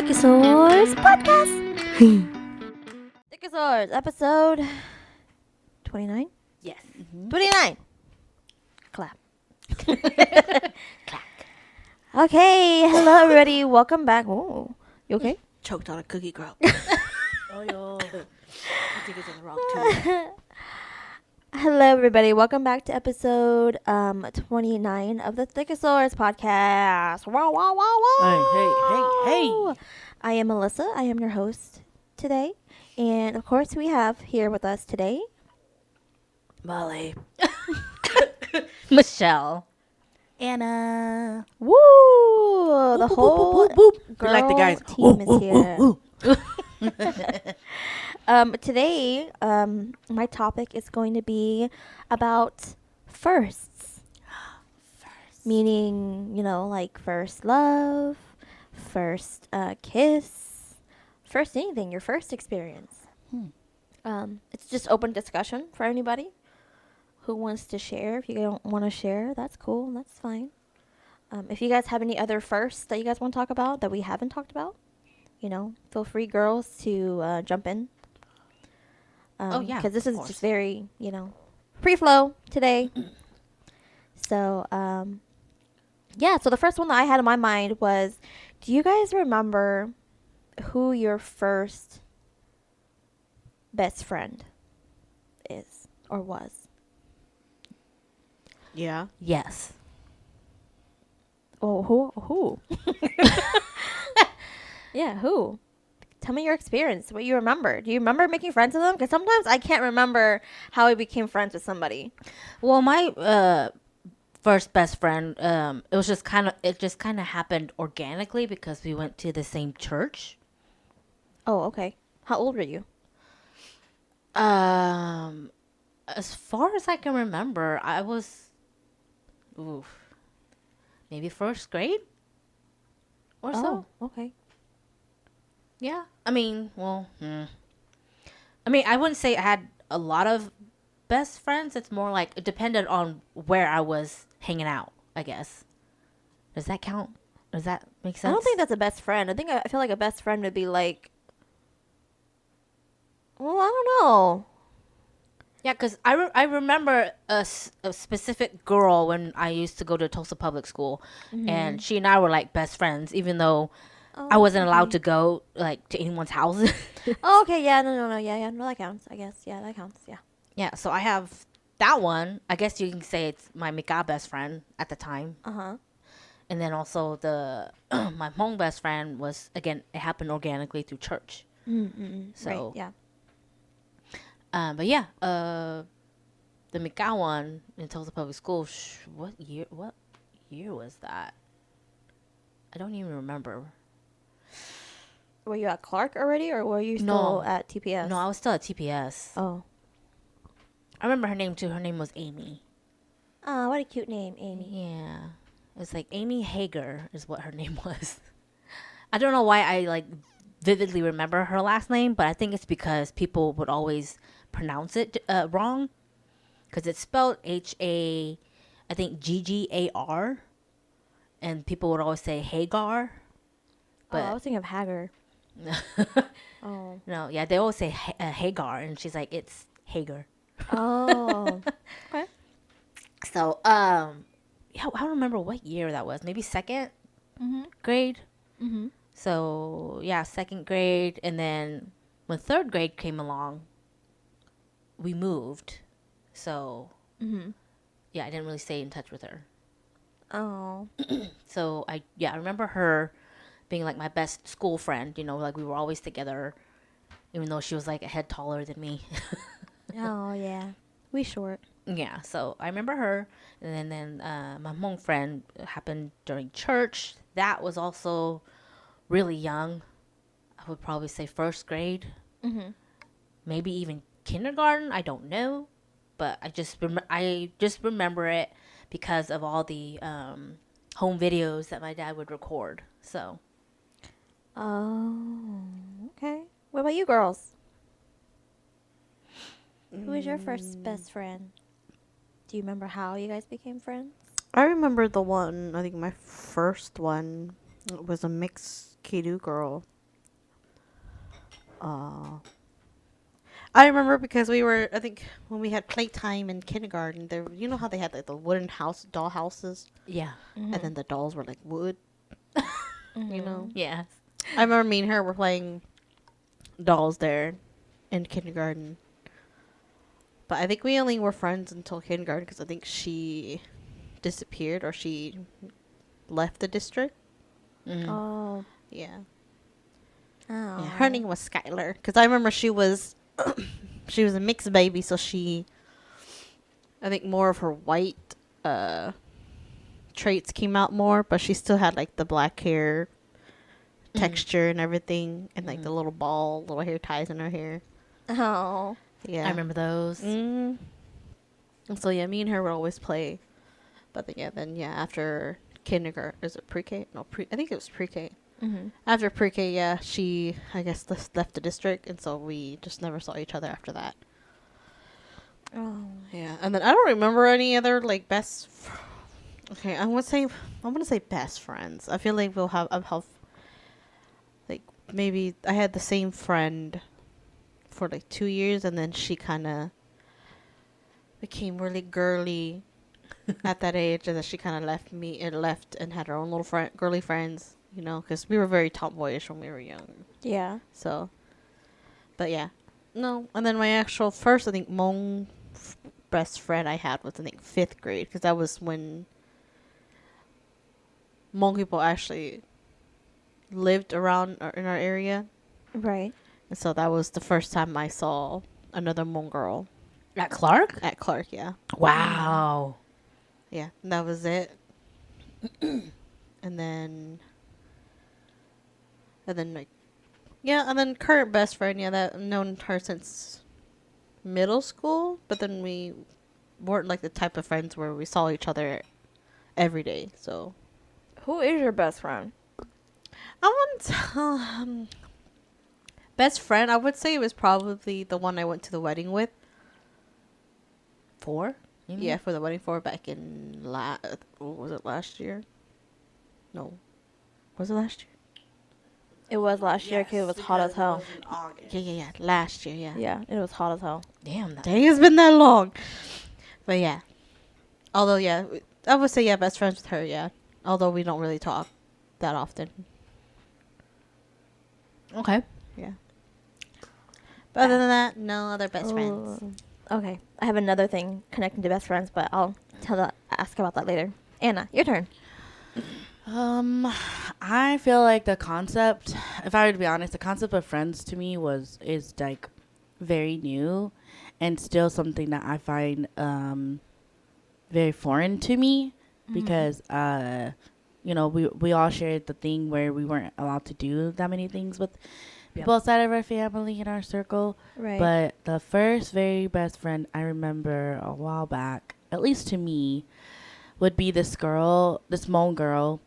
Thickosaurs Podcast. Thickosaurs, episode 29? Yes. 29. Clap. Clap. Okay, hello everybody. Welcome back. Oh, you okay? Choked on a cookie crumb. Oh, yo. I think it's in the wrong tube. Hello everybody. Welcome back to episode 29 of the Thickosaurs Podcast. Wow, wow, wow, wow. Hey. I am Melissa. I am your host today. And of course, we have here with us today Molly. Michelle. Anna. Woo! The whole girl Like the guys. team is here. Today, my topic is going to be about firsts. Meaning, you know, like first love, first kiss, first anything, your first experience. It's just open discussion for anybody who wants to share. If you don't want to share, that's cool. That's fine. If you guys have any other firsts that you guys want to talk about that we haven't talked about, you know, feel free, girls, to jump in. Yeah, Because this of is course. just very, you know, free-flow today. So, yeah, so the first one that I had in my mind was, do you guys remember who your first best friend is or was? Yeah. Yes. Oh, who? Yeah, who? Tell me your experience, what you remember. Do you remember making friends with them? Because sometimes I can't remember how I became friends with somebody. Well, my first best friend, it just kind of happened organically because we went to the same church. Oh, okay. How old were you? As far as I can remember, I was, maybe first grade or so. Oh, okay. Yeah. I mean, I wouldn't say I had a lot of best friends. It's more like it depended on where I was hanging out, I guess. Does that count? Does that make sense? I don't think that's a best friend. I feel like a best friend would be like, well, I don't know. Yeah, because I remember a specific girl when I used to go to Tulsa Public School, and she and I were like best friends, even though I wasn't allowed to go like to anyone's house. Oh, okay. Yeah. No. Yeah. No, that counts. I guess. Yeah, that counts. Yeah. Yeah, so I have that one. I guess you can say it's my Mika best friend at the time. Uh-huh. And then also the my Hmong best friend was, again, it happened organically through church. So Right. Yeah. But yeah, the Mika one in Tulsa Public School. What year was that? I don't even remember. Were you at Clark already, or were you No. still at TPS? No, I was still at TPS. Oh. I remember her name too. Her name was Amy. Oh, what a cute name, Amy. Yeah. It was like Amy Hager is what her name was. I don't know why I like vividly remember her last name, but I think it's because people would always pronounce it wrong. Because it's spelled H-A, I think G-G-A-R. And people would always say Hagar. Oh, I But was thinking of Hagar. Oh. no, yeah, they always say Hagar. And she's like, it's Hager. Oh. Okay. So, yeah, I don't remember what year that was. Maybe second grade. Mm-hmm. So, yeah, second grade. And then when third grade came along, we moved. So, yeah, I didn't really stay in touch with her. Oh. So, I remember her being like my best school friend. You know, like we were always together, even though she was like a head taller than me. Oh, yeah. We short. Yeah, so I remember her. And then my Hmong friend happened during church. That was also really young. I would probably say first grade. Mm-hmm. Maybe even kindergarten. I don't know. But I just remember it because of all the home videos that my dad would record. So. Oh. Okay. What about you girls? Who was your first best friend? Do you remember how you guys became friends? I remember the one, I think my first one was a mixed Kidu girl. I remember because I think when we had playtime in kindergarten, there, you know how they had like the wooden doll houses, Yeah. and then the dolls were like wood. You know, Yeah. I remember me and her were playing dolls there in kindergarten. But I think we only were friends until kindergarten because I think she disappeared or she left the district. Mm. Oh. Yeah. Oh. Yeah, her name was Skylar because I remember she was she was a mixed baby, so I think more of her white traits came out more, but she still had like the black hair texture and everything, and like the little hair ties in her hair. Oh. Yeah, I remember those. And so yeah, me and her would always play, but then after kindergarten, is it pre-K? No, I think it was pre-K. Mm-hmm. After pre-K, yeah, she, I guess, left the district, and so we just never saw each other after that. Oh. Yeah, and then I don't remember any other like okay, I'm gonna say best friends. I feel like I'll have like maybe I had the same friend for like 2 years, and then she kind of became really girly at that age, and then she kind of left and had her own little girly friends. You know, because we were very tomboyish when we were young. Yeah. So, but yeah, no. And then my actual first, I think, Hmong best friend I had was, I think, 5th grade, because that was when Hmong people actually lived around in our area. Right. And so that was the first time I saw another Hmong girl At Clark? at Clark. Yeah, Wow. yeah, and that was it. and then like, yeah, and then current best friend, yeah, that I've known her since middle school, but then we weren't like the type of friends where we saw each other every day. So Who is your best friend? I wouldn't best friend, I would say it was probably the one I went to the wedding with. 4? Yeah, for the wedding for back in was it last year? No, was it last year? It was last year because it was hot as hell. Yeah, last year. Yeah. Yeah, it was hot as hell. Damn. Dang, it's been that long. But yeah. Although, yeah, I would say, yeah, best friends with her, yeah. Although we don't really talk that often. Okay. Yeah. But other than that, no other best friends. Okay, I have another thing connecting to best friends, but I'll ask about that later. Anna, your turn. I feel like the concept, if I were to be honest, the concept of friends to me is like very new and still something that I find very foreign to me because you know, we all shared the thing where we weren't allowed to do that many things with people outside of our family in our circle. Right. But the first very best friend I remember a while back, at least to me, would be this Hmong girl.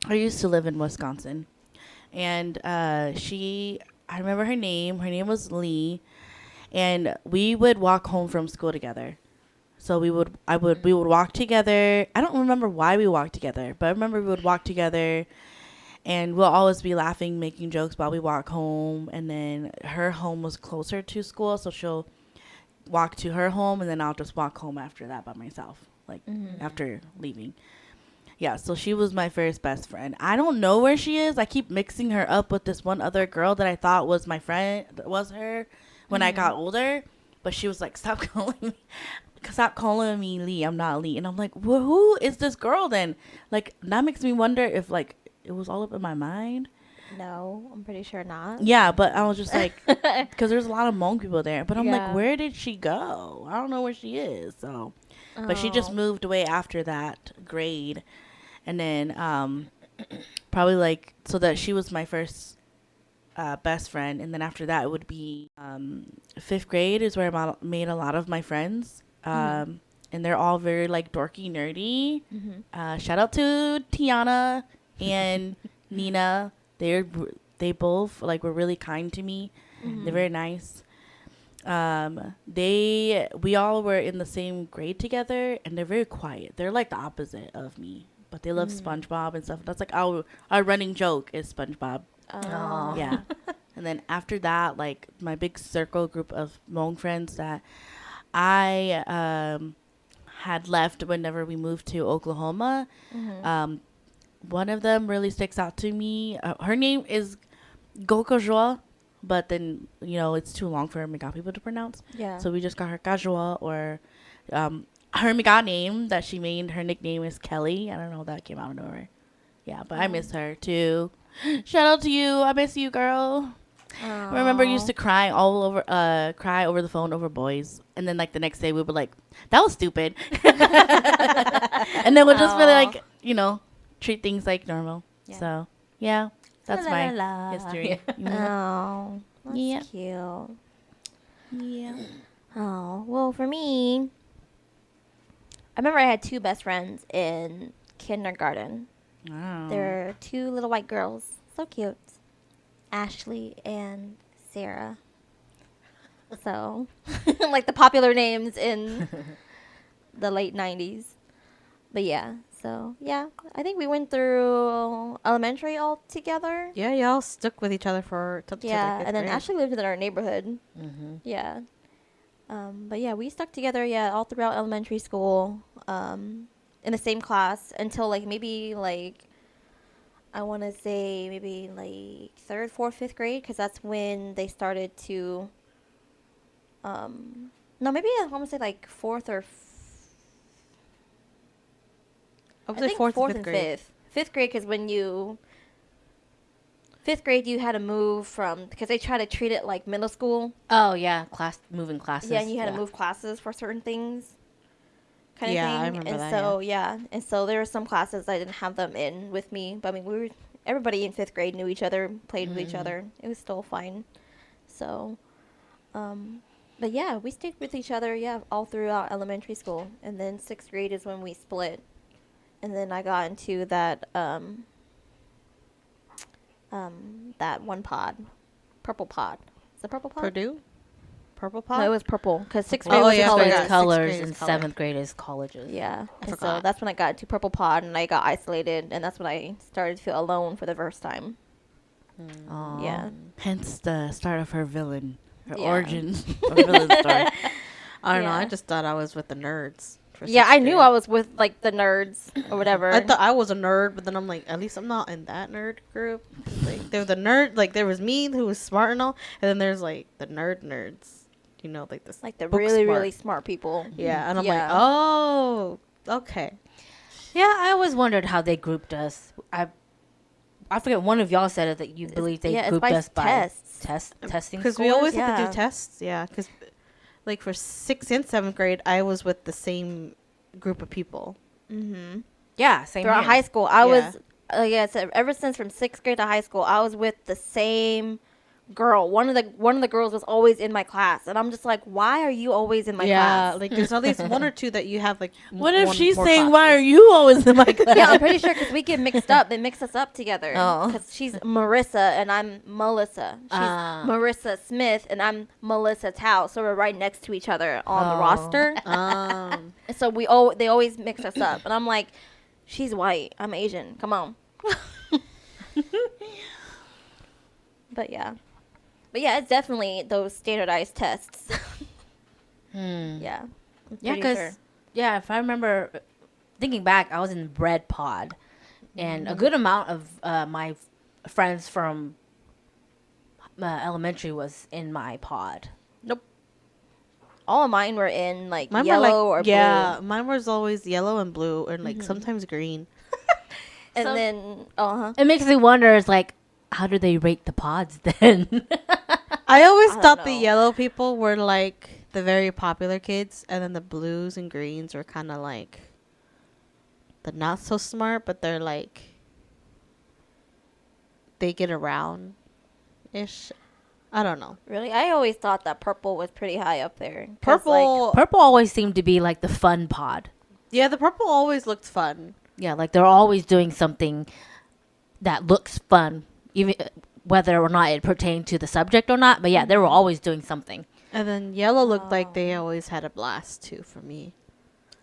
I used to live in Wisconsin, and I remember her name. Her name was Lee, and we would walk home from school together. So we would walk together. I don't remember why we walked together, but I remember we would walk together, and we'll always be laughing, making jokes while we walk home. And then her home was closer to school, so she'll walk to her home, and then I'll just walk home after that by myself, like after leaving. Yeah, so she was my first best friend. I don't know where she is. I keep mixing her up with this one other girl that I thought was my friend, was her when I got older. But she was like, stop calling me Lee. I'm not Lee. And I'm like, well, who is this girl then? Like, that makes me wonder if, like, it was all up in my mind. No, I'm pretty sure not. Yeah, but I was just like, because there's a lot of Hmong people there. But I'm Yeah. like, where did she go? I don't know where she is. So, but she just moved away after that grade. And then probably like, so that she was my first best friend. And then after that, it would be 5th grade is where I made a lot of my friends. And they're all very like dorky, nerdy. Shout out to Tiana and Nina. They both like were really kind to me. They're very nice. We all were in the same grade together, and they're very quiet. They're like the opposite of me, but they love SpongeBob and stuff. That's like our running joke is SpongeBob. Oh. Yeah. And then after that, like my big circle group of Hmong friends that I had left whenever we moved to Oklahoma. One of them really sticks out to me. Her name is Gokajua, but then, it's too long for Miga people to pronounce. Yeah. So we just got her Kajua, or her Miga name that she made, her nickname is Kelly. I don't know, that came out of nowhere. Yeah, but I miss her too. Shout out to you. I miss you, girl. I remember I used to cry over the phone over boys, and then like the next day we were like, that was stupid. And then we'll just really like, treat things like normal. Yeah. So yeah, that's La, my la, la. history. Oh, that's Yeah. cute. Yeah. Oh, well, for me, I remember I had two best friends in kindergarten. Wow. They're two little white girls. So cute. Ashley and Sarah. So, like the popular names in the late 90s. But yeah, so yeah, I think we went through elementary all together. Yeah, y'all stuck with each other till Yeah, fifth and then grade. Ashley lived in our neighborhood. Yeah. But yeah, we stuck together, all throughout elementary school, in the same class until like maybe like, I want to say maybe like third, fourth, fifth grade, because that's when they started to, no, maybe I want to say like fourth or, I I would say think fourth, and and fifth grade. fifth. Fifth grade, because fifth grade you had to move because they try to treat it like middle school. Oh yeah, moving classes. Yeah, and you had to move classes for certain things. Kind of Yeah, thing. I remember and that, so and so there were some classes I didn't have them in with me, but I mean everybody in fifth grade knew each other, played with each other. It was still fine. So, but yeah, we stayed with each other, all throughout elementary school, and then sixth grade is when we split, and then I got into that that one pod, purple pod. Is it purple pod? Purdue? Purple Pot? No, it was purple because sixth Oh, grade was yeah, colors. I forgot. colors, Sixth grade and is color. seventh grade is colleges. Yeah, and so forgot. that's when I got into purple pod, and I got isolated, and that's when I started to feel alone for the first time. Aw. Yeah. Hence the start of her villain, her Yeah. origins of villain story. I don't know. Yeah. I just thought I was with the nerds. Yeah, I knew I was with like the nerds or whatever. I thought I was a nerd, but then I'm like, at least I'm not in that nerd group. Like, there were the nerd, like there was me who was smart and all, and then there's like the nerds. Like this, like the book really smart. really smart people. Yeah, and I'm Yeah. like, oh, okay. Yeah, I always wondered how they grouped us. I forget, one of y'all said it, that you believe they it's grouped by us by tests. testing Because we scores? always had to Yeah. do tests. Yeah, because like for 6th and 7th grade, I was with the same group of people. Mm-hmm. Yeah, same Throughout here. high school, I Yeah. was so ever since from 6th grade to high school, I was with the same girl. One of the girls was always in my class, and I'm just like, why are you always in my class? like there's at least one or two that you have like. What if one she's more saying, "Why are classes. you always in my class?" Yeah, I'm pretty sure because we get mixed up. They mix us up together. Oh. Because she's Marissa and I'm Melissa. She's Marissa Smith and I'm Melissa Tao. So we're right next to each other on the Oh. roster. Um, And so they always mix us up. And I'm like, she's white. I'm Asian. Come on. But yeah, it's definitely those standardized tests. Yeah. I'm Yeah, pretty because sure. if I remember thinking back, I was in Bread Pod, and a good amount of my friends from elementary was in my pod. nope. All of mine were in like Mine yellow were or like, blue. yeah, mine was always yellow and blue, and like sometimes green. And So- then, It makes me wonder, is like, how do they rate the pods then? I always don't thought the know. yellow people were like the very popular kids, and then the blues and greens were kind of like the not so smart, but they're like they get around ish. I don't know. really, I always thought that purple was pretty high up there. 'Cause, Purple, Purple always seemed to be like the fun pod. yeah, the purple always looked fun. Yeah, like they're always doing something that looks fun, even whether or not it pertained to the subject or not. But yeah, they were always doing something. And then yellow looked like they always had a blast too for me.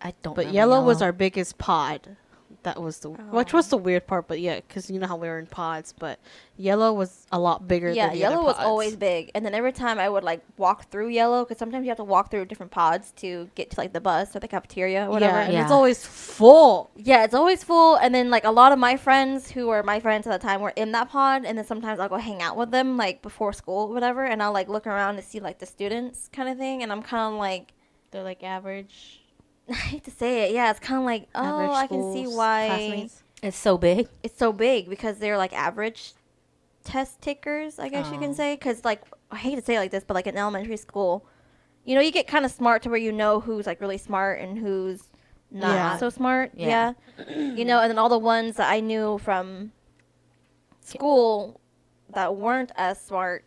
I don't. But remember yellow was our biggest pod. That was which was the weird part, but yeah, because you know how we were in pods, but yellow was a lot bigger. Yeah, than the yellow other was pods. always big, and then every time I would like walk through yellow, because sometimes you have to walk through different pods to get to like the bus or the cafeteria or whatever. Yeah, and Yeah. it's always full. Yeah, it's always full, and then like a lot of my friends who were my friends at the time were in that pod, and then sometimes I'll go hang out with them like before school or whatever, and I'll like look around to see like the students kind of thing, and I'm kind of like, They're like average. I hate to say it, yeah, it's kind of like, Average oh, I can see schools, why classmates. It's so big. it's so big because they're like average test takers, I guess you Oh. can say, because like I hate to say it like this, but like in elementary school, you know, you get kind of smart to where you know who's like really smart and who's not Yeah. so smart. Yeah. Yeah. You know, and then all the ones that I knew from school that weren't as smart,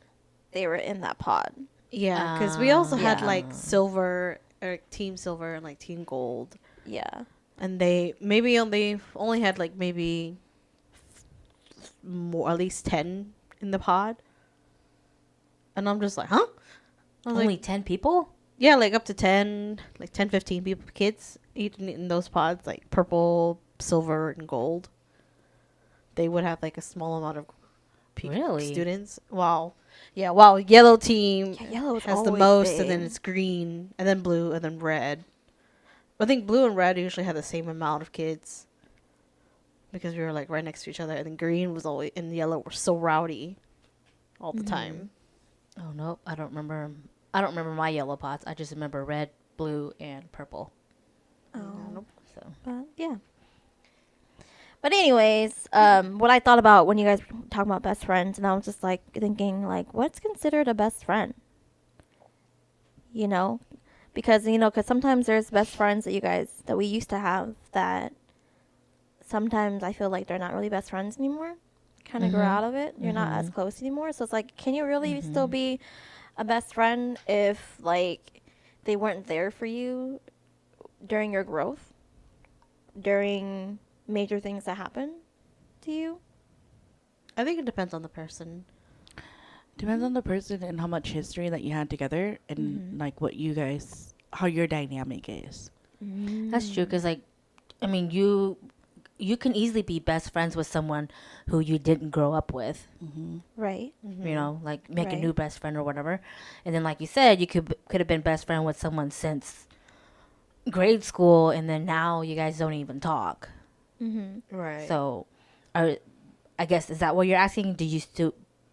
they were in that pod. Yeah, because we also had Yeah. like silver, or team silver, and like team gold, Yeah. and they only had like maybe more, at least 10 in the pod, and I'm just like, huh? I was Only like, 10 people? yeah, like up to 10, like 10, 15 people, kids eating in those pods, like purple, silver, and gold. They would have like a small amount of Really? students. Wow. Yeah, wow. Yellow team Yeah, yellow is has the always most, and then big. it's green, and then blue, and then red. I think blue and red usually have the same amount of kids because we were like right next to each other, and then green was always, and yellow were so rowdy all the time. Oh, no. I don't remember. I don't remember my yellow pots. I just remember red, blue, and purple. Oh. So But yeah. But anyways, what I thought about when you guys were talking about best friends, and I was just like thinking, like, what's considered a best friend? You know, because sometimes there's best friends that we used to have that sometimes I feel like they're not really best friends anymore. Kind of grew out of it. You're not as close anymore. So it's like, can you really still be a best friend if like they weren't there for you during your growth, during major things that happen to you? I think it depends on the person. Depends on the person and how much history that you had together and like what you guys, how your dynamic is. that's true. Because, like, I mean, you can easily be best friends with someone who you didn't grow up with. Right. You know, like make a Right. new best friend or whatever. And then, like you said, you could have been best friend with someone since grade school, and then now you guys don't even talk. Right. So, I guess, is that what you're asking?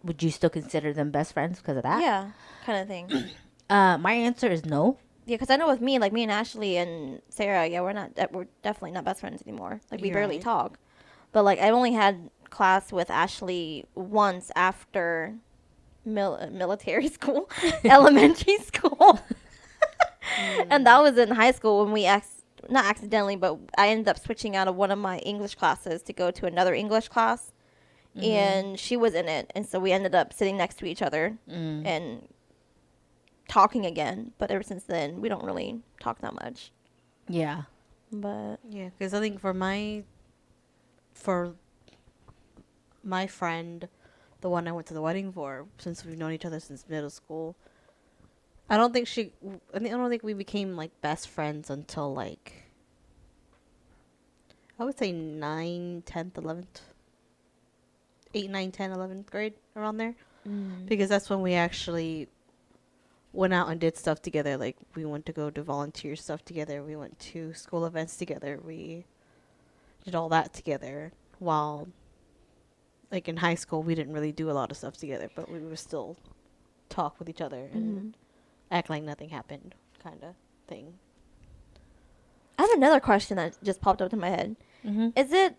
Would you still consider them best friends because of that? Yeah, kind of thing. My answer is no. Yeah, because I know with me, like me and Ashley and Sarah, yeah, we're definitely not best friends anymore. Like we barely Right. talk. But like I only had class with Ashley once after military school, elementary school, and that was in high school when we not accidentally, but I ended up switching out of one of my English classes to go to another English class, and she was in it, and so we ended up sitting next to each other and talking again. But ever since then, we don't really talk that much. Yeah. But Yeah, because I think for my friend, the one I went to the wedding for, since we've known each other since middle school, I don't think we became like best friends until like, I would say 9, 10th, 11th, 8, 9, 10, 11th grade, around there. Because that's when we actually went out and did stuff together. Like we went to go do volunteer stuff together. We went to school events together. We did all that together. While like in high school, we didn't really do a lot of stuff together, but we would still talk with each other and act like nothing happened, kind of thing. I have another question that just popped up in my head. Mm-hmm. Is it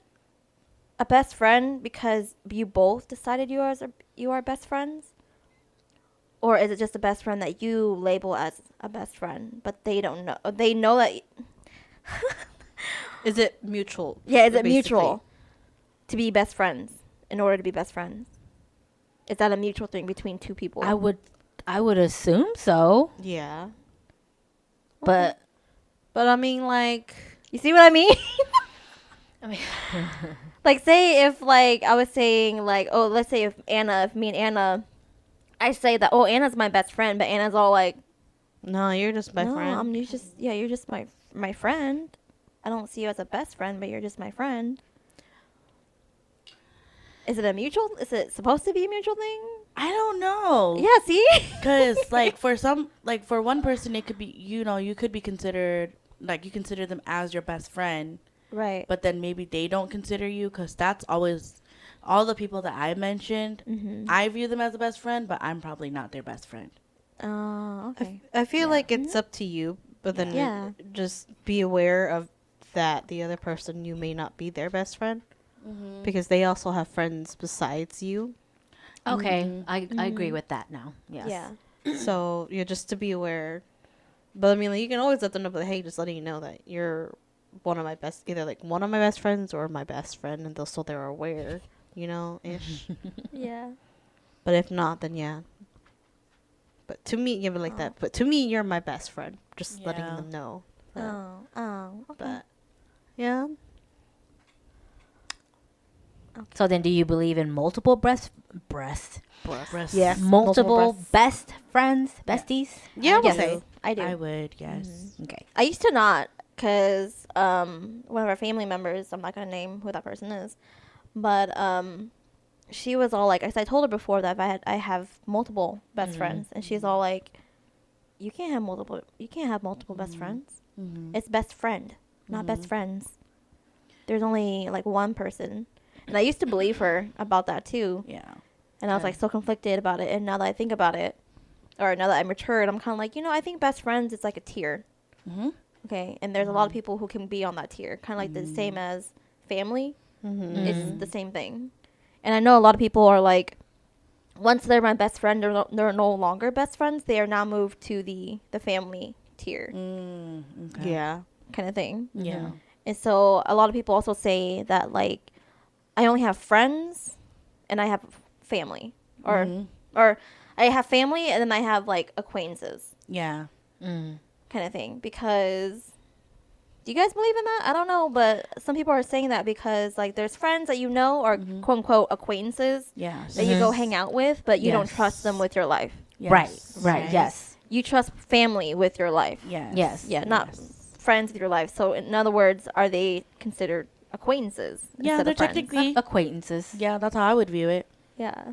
a best friend because you both decided you are best friends? Or is it just a best friend that you label as a best friend, but they don't know? They know that. Is it mutual? Yeah, is it basically? mutual to be best friends in order to be best friends? Is that a mutual thing between two people? I would assume so, Yeah. but But I mean, like, You see what I mean? I mean, Like, say if, like, I was saying, like, oh, let's say if me and Anna, I say that, oh, Anna's my best friend, but Anna's all like, no, you're just my no, friend. you're just my friend. I don't see you as a best friend, but you're just my friend. Is it a mutual? Is it supposed to be a mutual thing? I don't know. Yeah. See. Because like for one person, it could be, you could be considered, like, you consider them as your best friend, Right. but then maybe they don't consider you, because that's always all the people that I mentioned. Mm-hmm. I view them as a best friend, but I'm probably not their best friend. Oh. Okay. I feel Yeah. like it's up to you, but then Yeah. just be aware of that the other person, you may not be their best friend because they also have friends besides you. Okay, Mhm. I agree with that now. Yes. Yeah. So yeah, just to be aware. But I mean, like, you can always let them know, but hey, just letting you know that you're one of my best, either like one of my best friends or my best friend, and they're aware, ish. Yeah. But if not, then yeah. But to me, yeah, but like that. But to me, you're my best friend. Just letting Yeah. them know. But, Oh. Okay. but yeah. So then, do you believe in multiple breast? Breast. Yes. Multiple breasts. best friends, besties? Yeah, I would Yes, say. I do. I would, yes. Okay. I used to not, because one of our family members, I'm not gonna name who that person is, but she was all like, I told her before that if I have multiple best friends, and she's all like, you can't have multiple best friends. Mm-hmm. It's best friend, not best friends. There's only like one person, and I used to believe her about that too, Yeah. and I was like so conflicted about it. And now that I think about it, or now that I'm matured, I'm kind of like, I think best friends is like a tier. Mm-hmm. Okay, and there's a lot of people who can be on that tier, kind of like the same as family. Mm-hmm. It's the same thing. And I know a lot of people are like, once they're my best friend, they're no longer best friends. They are now moved to the family tier Okay. Yeah. kind of thing. Yeah. And so a lot of people also say that like, I only have friends, and I have family, or Mhm. or I have family, and then I have like acquaintances Yeah. Mm. kind of thing. Because do you guys believe in that? I don't know, but some people are saying that because like there's friends that or quote unquote acquaintances Yes. that you go hang out with, but you don't trust them Yes. with your life. Yes. Right. Yes. You trust family with your life. Yes. Yes. Yeah, not friends with your life. So in other words, are they considered acquaintances? Yeah, instead they're of friends? technically. Acquaintances. Yeah, that's how I would view it. Yeah.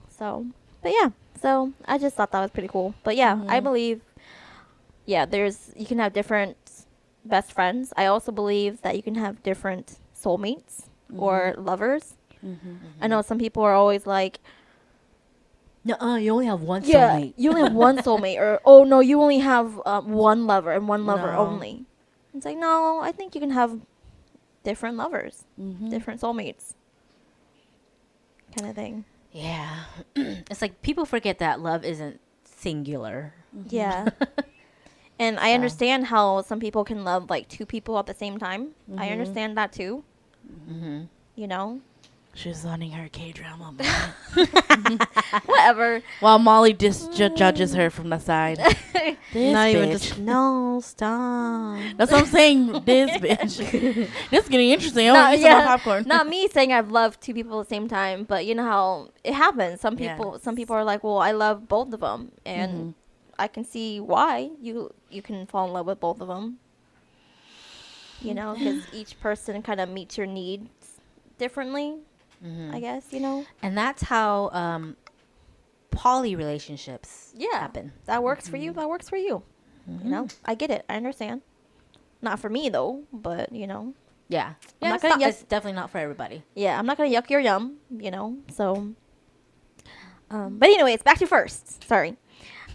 So, but yeah. So I just thought that was pretty cool. But yeah, I believe. Yeah, you can have different best friends. I also believe that you can have different soulmates or lovers. I know some people are always like, No, you only have one yeah, soulmate. you only have one soulmate, or oh no, you only have one lover and one lover No. only. It's like, no, I think you can have different lovers, different soulmates, kind of thing. Yeah. It's like people forget that love isn't singular. Yeah. And I understand how some people can love like two people at the same time. I understand that too. Mm-hmm. You know, She's learning her K-drama. whatever. While Molly judges her from the side. This Not even bitch. just no stop. That's what I'm saying. This bitch. This is getting interesting. I Not- want to eat some more popcorn. Not me saying I've loved two people at the same time, but you know how it happens. Some people are like, well, I love both of them, and I can see why you can fall in love with both of them. You know, because each person kind of meets your needs differently. I guess And that's how poly relationships Yeah. happen. that works for you. That works for you. You know, I get it. I understand. Not for me though, but Yeah. I'm Yeah, not it's, gonna it's definitely not for everybody. yeah, I'm not gonna yuck your yum. So. But anyways, back to first. Sorry.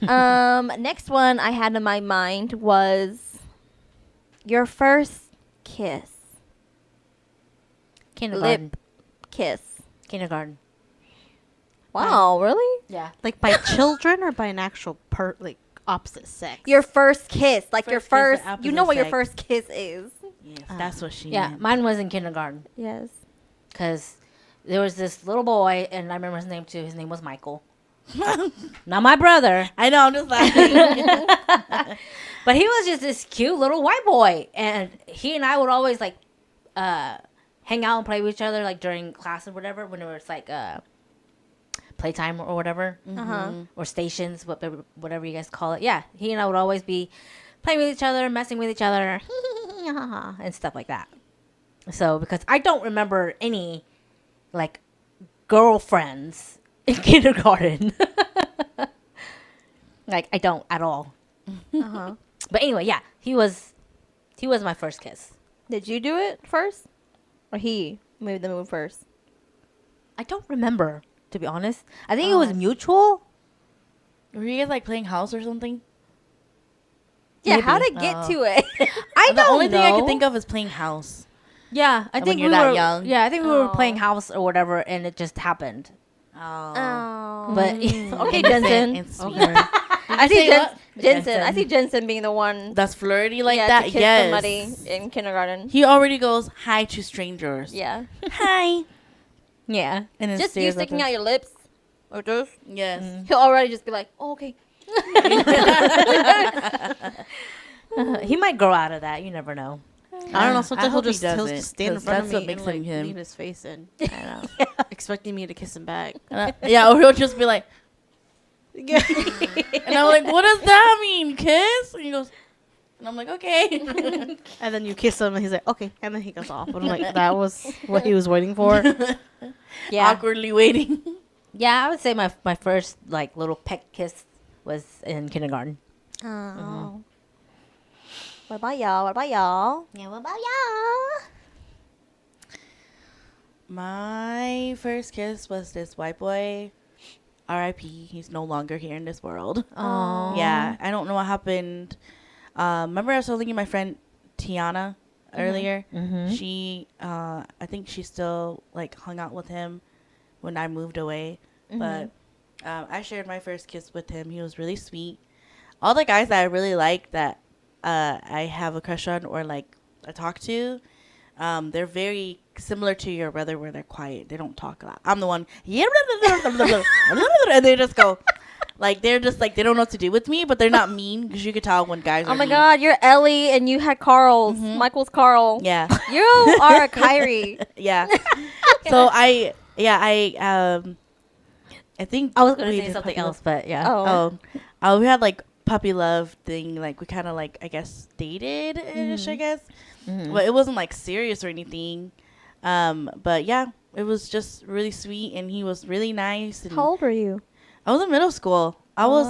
Next one I had in my mind was your first kiss. Kindergarten. Lip kiss. Kindergarten. Wow, really? Yeah. Like by children or by an actual like opposite sex? Your first kiss, like your First kiss first. of You know what your opposite first kiss is? Yes, that's what she Yeah. meant. Mine was in kindergarten Yes. because there was this little boy, and I remember his name too. His name was Michael. Not my brother, I know, I'm just laughing. but he was just this cute little white boy, and he and I would always like hang out and play with each other like during class or whatever when it was like playtime or whatever, or stations, whatever you guys call it. Yeah, he and I would always be playing with each other, messing with each other, yeah, haha, and stuff like that. So because I don't remember any like girlfriends in kindergarten. Like I don't at all. Uh-huh. But anyway, yeah, he was my first kiss. Did you do it first? Or he made the move first? I don't remember, to be honest. I think it was mutual. Were you guys like playing house or something? Yeah, Maybe. how to get to it? I The don't only thing I know. can think of is playing house. Yeah, I When think you're we that were young. Yeah, I think we were Oh. playing house or whatever, and it just happened. Oh. But Okay, Innocent Jensen. and sweet. I see say Jensen. what? Jensen. I see Jensen being the one That's flirty like yeah, that. to kiss Yes. somebody in kindergarten. He already goes hi to strangers. Yeah. Hi. yeah. And then Just you stares at sticking them. out your lips. Or just. Yes. He'll already just be like, oh, okay. He might grow out of that. You never know. I don't know. Sometimes he'll hope he just doesn't, stand in 'cause front that's of what me makes and like him him. lean his face in, I know. expecting me to kiss him back. Yeah, or he'll just be like, Yeah. and I'm like, what does that mean, kiss? And he goes, and I'm like, okay. And then you kiss him, and he's like, okay, and then he goes off. But I'm like, that was what he was waiting for. Yeah. Awkwardly waiting. Yeah, I would say my first like little peck kiss was in kindergarten. Oh. What about y'all? What about y'all? Yeah, what about y'all? My first kiss was this white boy. R.I.P. He's no longer here in this world. Oh. Yeah, I don't know what happened. Remember I was telling you my friend Tiana earlier? Mm-hmm. She, I think she still like hung out with him when I moved away. But I shared my first kiss with him. He was really sweet. All the guys that I really like that I have a crush on or like I talk to, they're very similar to your brother where they're quiet. They don't talk a lot. I'm the one, and they just go. Like, they're just, like, they don't know what to do with me, but they're not mean, because you could tell when guys are Oh my mean. God, you're Ellie and you had Carl's. Michael's Carl. Yeah. You are a Kyrie. Yeah. So, I think... I was gonna we say did something puppy else, but yeah. Oh. Oh. We had, like, puppy love thing. Like, we kind of, like, I guess, dated-ish, I guess. But it wasn't, like, serious or anything. But, yeah, it was just really sweet, and he was really nice. And How old were you? I was in middle school. I was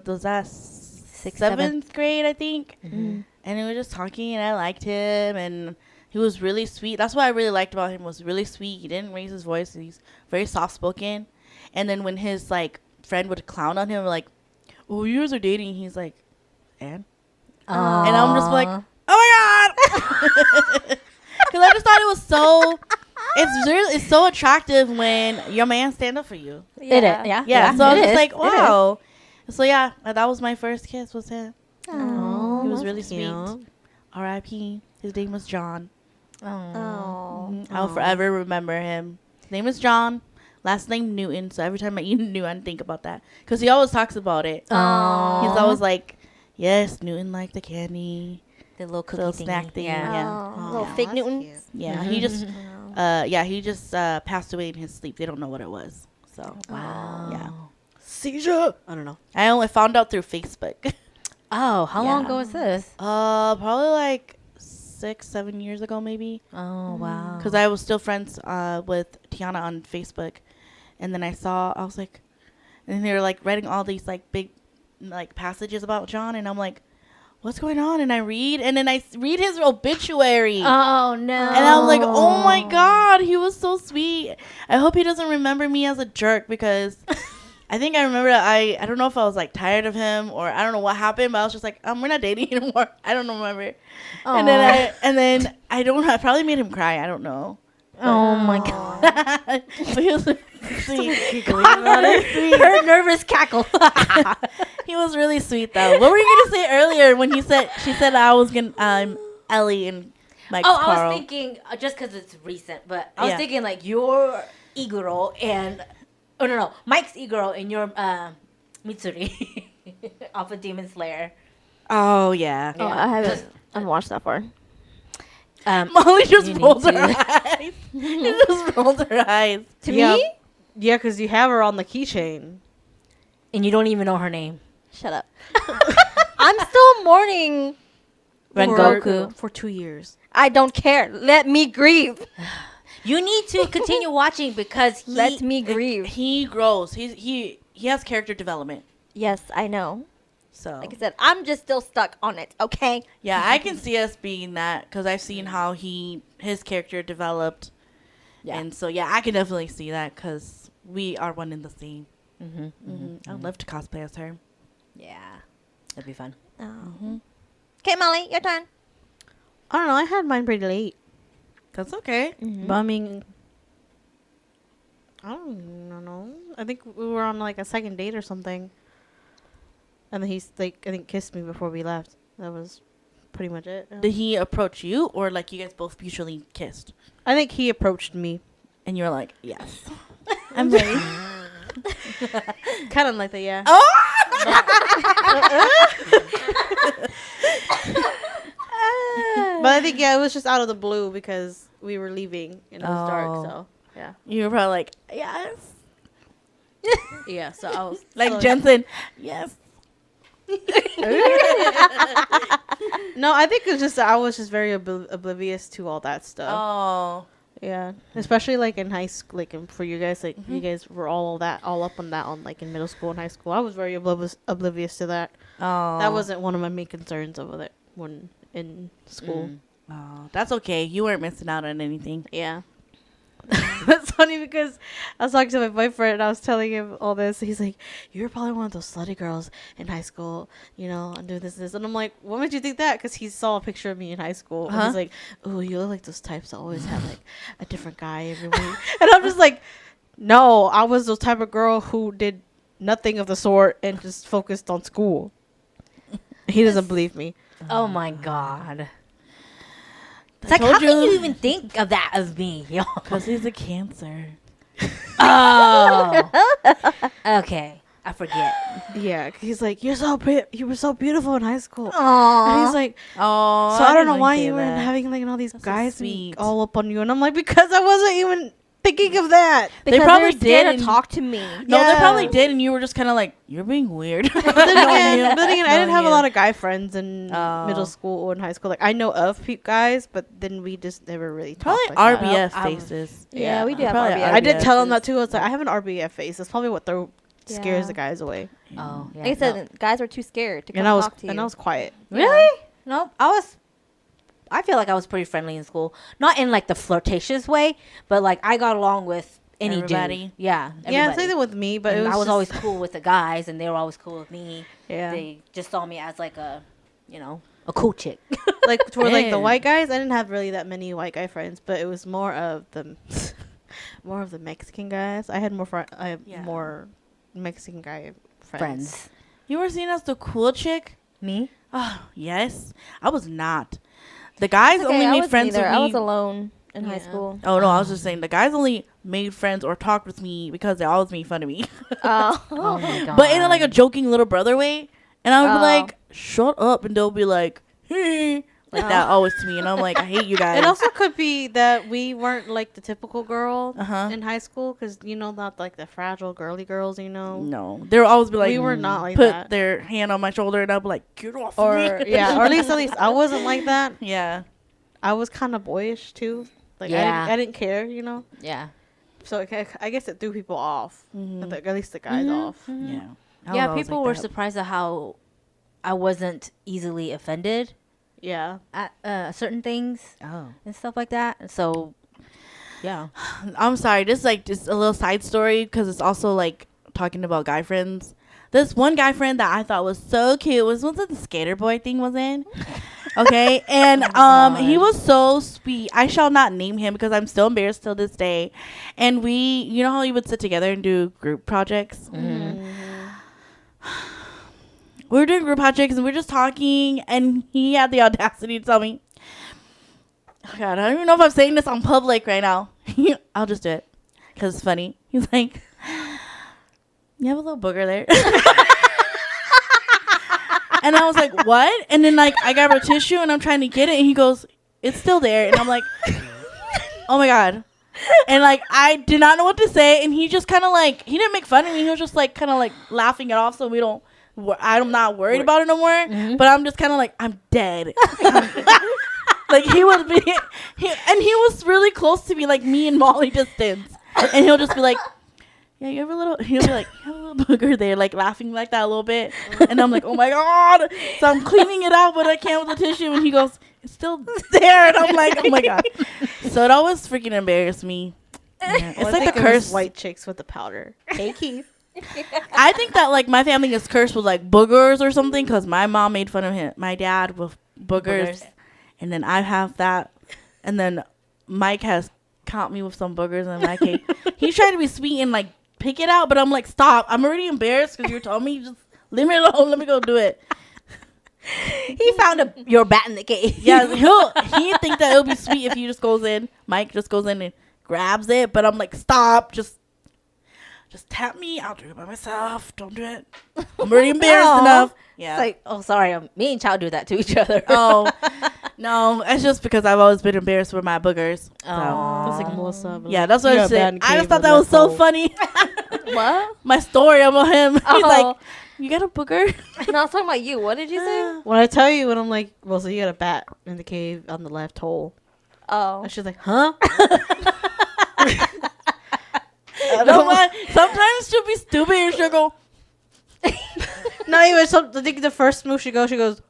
was that Sixth, seventh grade, I think. Mm-hmm. And we were just talking, and I liked him, and he was really sweet. That's what I really liked about him, was really sweet. He didn't raise his voice. He's very soft-spoken. And then when his, like, friend would clown on him, like, oh, you guys are dating, he's like, and? And I'm just like, oh, my God! Because I just thought it was so... It's so attractive when your man stand up for you. It is. Yeah. Yeah, so I was it just is. like, It wow. So yeah, that was my first kiss, was him. Oh. He was really cute. sweet. R.I.P. His name was John. is. Oh. I'll forever remember him. His name is John. Last name Newton. So every time I eat Newton, I think about that. Because he always talks about it. Oh. He's always like, yes, Newton liked the candy. The little cookie Little thingy. snack thing, Yeah. yeah. Oh, little Aw, fake that's Newtons. cute. Yeah, he just, he just passed away in his sleep. They don't know what it was. So, Wow. yeah. Seizure. I don't know. I only found out through Facebook. Oh, how long Yeah. ago was this? Probably like 6-7 years ago, maybe. Oh, wow. Because I was still friends with Tiana on Facebook, and then I was like, and they were like writing all these like big like passages about John, and I'm like, what's going on? And I read, and then I read his obituary. Oh, no. And I was like, oh my God, he was so sweet. I hope he doesn't remember me as a jerk, because I think I remember that I don't know if I was like tired of him or I don't know what happened, but I was just like, we're not dating anymore. I don't remember. And then I probably made him cry. I don't know. Oh, my God. But he was sweet. Her nervous cackle. He was really sweet though. What were you gonna say earlier when she said I was gonna Ellie and Mike's Oh, Carl? I was thinking, just because it's recent, but I was Yeah. thinking like your e-girl and, oh no, Mike's e-girl and your Mitsuri off of Demon Slayer. Oh yeah. Oh, I haven't watched that far. Molly just You need rolled her to. eyes. She just rolled her eyes. To Yeah. me? Yeah, because you have her on the keychain. And you don't even know her name. Shut up. I'm still mourning Rengoku. for 2 years. I don't care. Let me grieve. You need to continue watching because Let me grieve. He grows. He has character development. Yes, I know. So Like I said, I'm just still stuck on it. Okay. yeah, I can see us being that because I've seen how his character developed, Yeah. and so yeah, I can definitely see that because we are one in the same. Mm-hmm. I'd love to cosplay as her. Yeah, that'd be fun. Oh. Okay, Molly, your turn. I don't know. I had mine pretty late. That's okay. Mm-hmm. But I mean, I don't know. I think we were on like a second date or something. And then he's like, I think kissed me before we left. That was pretty much it. Did he approach you, or like you guys both mutually kissed, I think he approached me. and you're like, yes, I'm ready. Kind of like that, yeah. But I think, yeah, it was just out of the blue because we were leaving and it was dark. Oh. So, yeah. You were probably like, yes, Yeah, so I was like so- Jensen, yes. No, I think it's just I was just very oblivious to all that stuff. Oh, Yeah, especially like in high school, like for you guys, like you guys were all up on that on like in middle school and high school. I was very oblivious to that. oh, That wasn't one of my main concerns of it when in school. Oh, that's okay. You weren't missing out on anything. Yeah. That's funny because I was talking to my boyfriend and I was telling him all this. He's like, "You were probably one of those slutty girls in high school, you know, and doing this and this." And I'm like, "What made you think that?" Because he saw a picture of me in high school. And he's like, "Oh, you look like those types that always have like a different guy every week." And I'm just like, "No, I was those type of girl who did nothing of the sort and just focused on school." He doesn't believe me. Oh my god. It's I like, how told can you. you even think of that of me? Yo? Because he's a Cancer. Oh. Okay. I forget. Yeah, 'cause he's like, "You were so beautiful in high school." And Aww. he's like, Oh, so I don't know didn't why say you were that. having like all these That's so guys sweet. all up on you, and I'm like, because I wasn't even thinking of that. Because probably they're scared did to and- talk to me. No, they Yeah. probably did, and you were just kind of like, you're being weird. But then again, I didn't Knowing have a you. lot of guy friends in Oh. middle school or in high school. Like I know of guys, but then we just never really Probably talked like that. RBF I'm- faces. Yeah, we do Yeah. have Probably RBF. I did tell him RBFs. that too. I was like, I have an RBF face. That's probably what scares Yeah. the guys away. Oh, yeah. Like I said, guys were too scared to come And I was talk to you. and I was quiet. no. Really? No, I feel like I was pretty friendly in school. Not in like the flirtatious way, but like I got along with any Everybody? dude. Yeah. Yeah, everybody. same thing with me, but And it was I was just- always cool with the guys, and they were always cool with me. yeah. They just saw me as like a, a cool chick. Like toward like the Yeah. white guys, I didn't have really that many white guy friends, but it was more of the Mexican guys. I had Yeah. more Mexican guy friends. Friends. You were seen as the cool chick? Me? Oh, yes. I was not. The guys It's okay, only I made wasn't friends either. with I me. was alone in high Yeah. school. Oh, no, I was just saying the guys only made friends or talked with me because they always made fun of me. Oh. Oh my god. But in like a joking little brother way. And I would be Oh. like, shut up. And they'll be like, hey. Like that always to me. And I'm like, I hate you guys. It also could be that we weren't like the typical girl Uh-huh. in high school, because not like the fragile girly girls, No. They would always be like, We were not like put that. their hand on my shoulder and I'd be like, get off or of me. yeah, or at least I wasn't like that. Yeah. I was kind of boyish too. Like Yeah. I didn't care, Yeah. So I guess it threw people off. Mhm. At least the guys off. Yeah. I was Yeah, always people like were that. surprised at how I wasn't easily offended Yeah. at certain things Oh. and stuff like that. And so, yeah. I'm sorry. This is like just a little side story because it's also like talking about guy friends. This one guy friend that I thought was so cute was it the skater boy thing was in. Okay, and he was so sweet. I shall not name him because I'm still embarrassed till this day. And we, how we would sit together and do group projects. We were doing group projects and we were just talking, and he had the audacity to tell me, oh God, I don't even know if I'm saying this on public right now. I'll just do it because it's funny. He's like, you have a little booger there. And I was like, what? And then like I grab a tissue and I'm trying to get it, and he goes, it's still there. And I'm like, oh my God. And like I did not know what to say, and he just kind of like, he didn't make fun of me. He was just like kind of like laughing it off so we don't I'm not worried about it no more. Mm-hmm. But I'm just kind of like, I'm dead. Like he would be, and he was really close to me, like me and Molly distance. And he'll just be like, yeah, you have a little, he'll be like, you have a little booger there, like laughing like that a little bit. And I'm like, oh my God. So I'm cleaning it out, but I can't with the tissue. And he goes, it's still there. And I'm like, oh my God. So it always freaking embarrassed me. Yeah. It's Well, I like think the it was curse. white chicks with the powder. Hey, Keith. I think that like my family is cursed with like boogers or something because my mom made fun of him, my dad with boogers, and then I have that, and then Mike has caught me with some boogers in my cake. He's trying to be sweet and like pick it out, but I'm like, stop! I'm already embarrassed because you're telling me just leave me alone. Let me go do it. He found your bat in the cave. Yeah, he think that it'll be sweet if he just goes in. Mike just goes in and grabs it, but I'm like, stop! Just tap me. I'll do it by myself. Don't do it. I'm already embarrassed Aw. enough. Yeah. It's like, oh, sorry, me and Chow do that to each other. Oh, no. It's just because I've always been embarrassed with my boogers. So. Aw. That's like Melissa. but Yeah, that's what you I got said. bad I just cave thought with that was so Nicole. funny. What? My story about him. He's Oh. like, you got a booger? No, I was talking about you. What did you say? When I tell you, when I'm like, well, so you got a bat in the cave on the left hole. Oh. And she's like, huh? No, man. Sometimes she'll be stupid and she'll go, Not even I think the first move she goes, thinking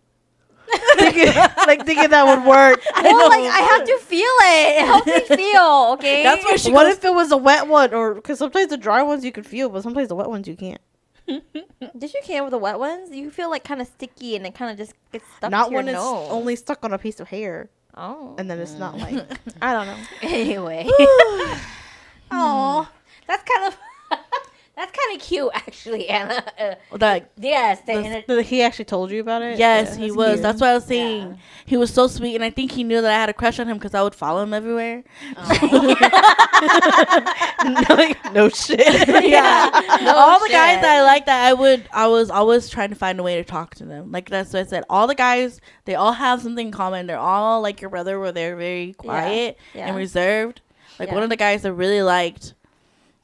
that would work. Well, like I have to feel it. It helps me feel. Okay. that's why she What goes, if it was a wet one? Or because sometimes the dry ones you can feel, but sometimes the wet ones you can't. Did you can with the wet ones? You feel like kind of sticky and it kind of just gets stuck Not to your when it's nose. only stuck on a piece of hair, Oh. and then it's not like. I don't know. Anyway. Oh, that's kind of cute, actually, Anna. like, Yes, He actually told you about it. yes, Yeah, he that's was. cute. That's what I was saying. He was so sweet, and I think he knew that I had a crush on him because I would follow him everywhere. no shit. Yeah. No All the guys shit. that I like that I was always trying to find a way to talk to them. Like that's what I said. All the guys, they all have something in common. They're all like your brother where they're very quiet Yeah. and reserved. Like one Yeah. of the guys I really liked,